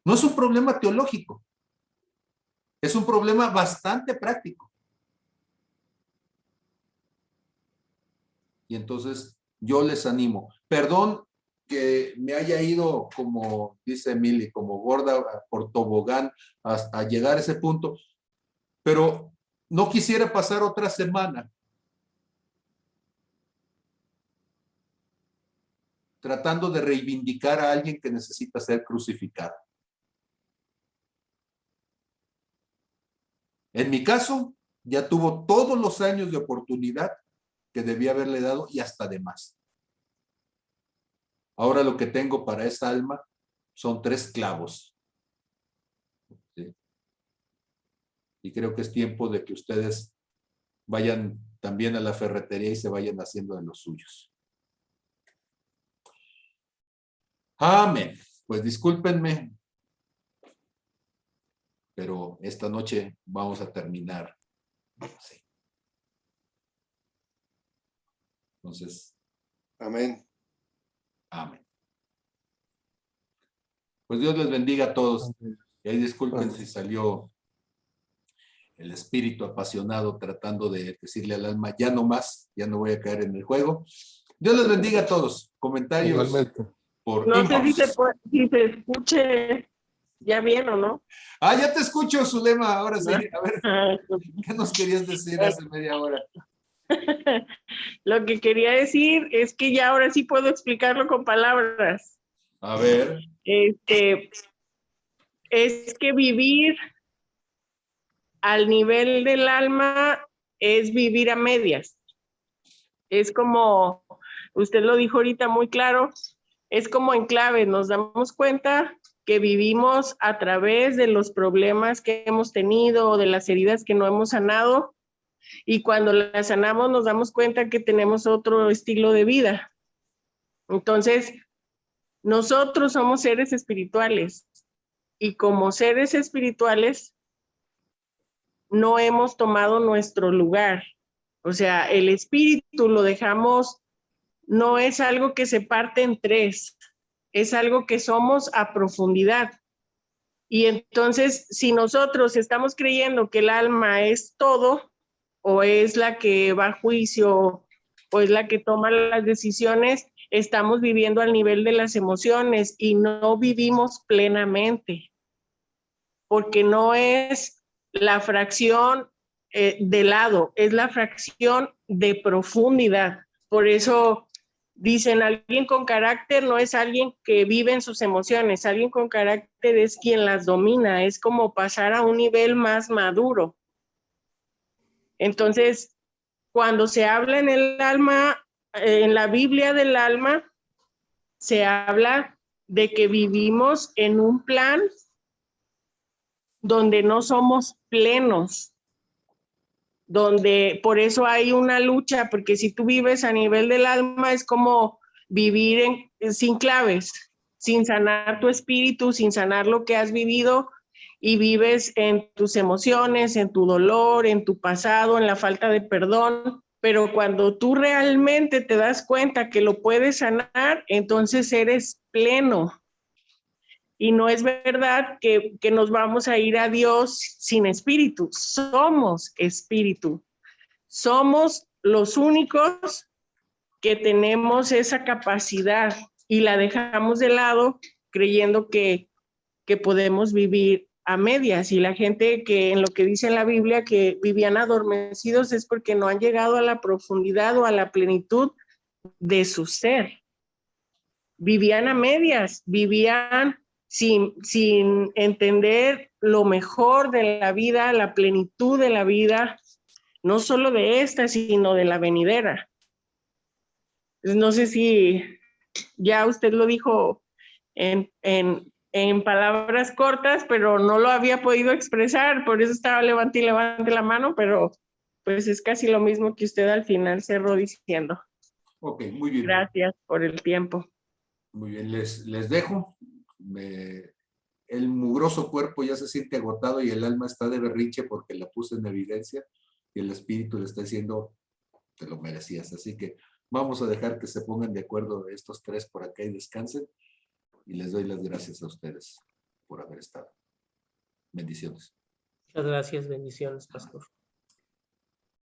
No es un problema teológico. Es un problema bastante práctico. Y entonces yo les animo. Perdón que me haya ido, como dice Emily, como gorda por tobogán a llegar a ese punto, pero no quisiera pasar otra semana tratando de reivindicar a alguien que necesita ser crucificado. En mi caso, ya tuvo todos los años de oportunidad que debía haberle dado y hasta de más. Ahora lo que tengo para esa alma son 3 clavos. ¿Sí? Y creo que es tiempo de que ustedes vayan también a la ferretería y se vayan haciendo de los suyos. Amén. Pues discúlpenme, pero esta noche vamos a terminar. Sí. Entonces. Amén. Amén. Pues Dios les bendiga a todos. Y ahí disculpen si salió el espíritu apasionado tratando de decirle al alma, ya no más, ya no voy a caer en el juego. Dios les bendiga a todos. Comentarios. Igualmente. Por no inbox. sé si se escuche ya bien o no. Ah, ya te escucho, Zulema. Ahora sí. A ver, ¿qué nos querías decir hace media hora? Lo que quería decir es que ya ahora sí puedo explicarlo con palabras. A ver. Es que vivir al nivel del alma es vivir a medias. Es como, usted lo dijo ahorita muy claro, es como en clave, nos damos cuenta que vivimos a través de los problemas que hemos tenido o de las heridas que no hemos sanado y cuando la sanamos nos damos cuenta que tenemos otro estilo de vida. Entonces, nosotros somos seres espirituales y como seres espirituales no hemos tomado nuestro lugar. O sea, el espíritu lo dejamos, no es algo que se parte en tres, es algo que somos a profundidad. Y entonces, si nosotros estamos creyendo que el alma es todo, o es la que va a juicio, o es la que toma las decisiones, estamos viviendo al nivel de las emociones y no vivimos plenamente, porque no es la fracción de lado, es la fracción de profundidad. Por eso dicen, alguien con carácter no es alguien que vive en sus emociones, alguien con carácter es quien las domina, es como pasar a un nivel más maduro. Entonces, cuando se habla en el alma, en la Biblia del alma, se habla de que vivimos en un plan donde no somos plenos, donde por eso hay una lucha, porque si tú vives a nivel del alma es como vivir sin claves, sin sanar tu espíritu, sin sanar lo que has vivido, y vives en tus emociones, en tu dolor, en tu pasado, en la falta de perdón. Pero cuando tú realmente te das cuenta que lo puedes sanar, entonces eres pleno. Y no es verdad que nos vamos a ir a Dios sin espíritu. Somos espíritu. Somos los únicos que tenemos esa capacidad y la dejamos de lado creyendo que podemos vivir a medias. Y la gente que en lo que dice en la Biblia que vivían adormecidos es porque no han llegado a la profundidad o a la plenitud de su ser. Vivían a medias, vivían sin entender lo mejor de la vida, la plenitud de la vida, no solo de esta, sino de la venidera. No sé si ya usted lo dijo en palabras cortas, pero no lo había podido expresar, por eso estaba levante y levante la mano, pero pues es casi lo mismo que usted al final cerró diciendo. Ok, muy bien. Gracias por el tiempo. Muy bien, les dejo. El mugroso cuerpo ya se siente agotado y el alma está de berrinche porque la puse en evidencia y el espíritu le está diciendo, te lo merecías. Así que vamos a dejar que se pongan de acuerdo estos tres por acá y descansen. Y les doy las gracias a ustedes por haber estado. Bendiciones. Muchas gracias, bendiciones, pastor.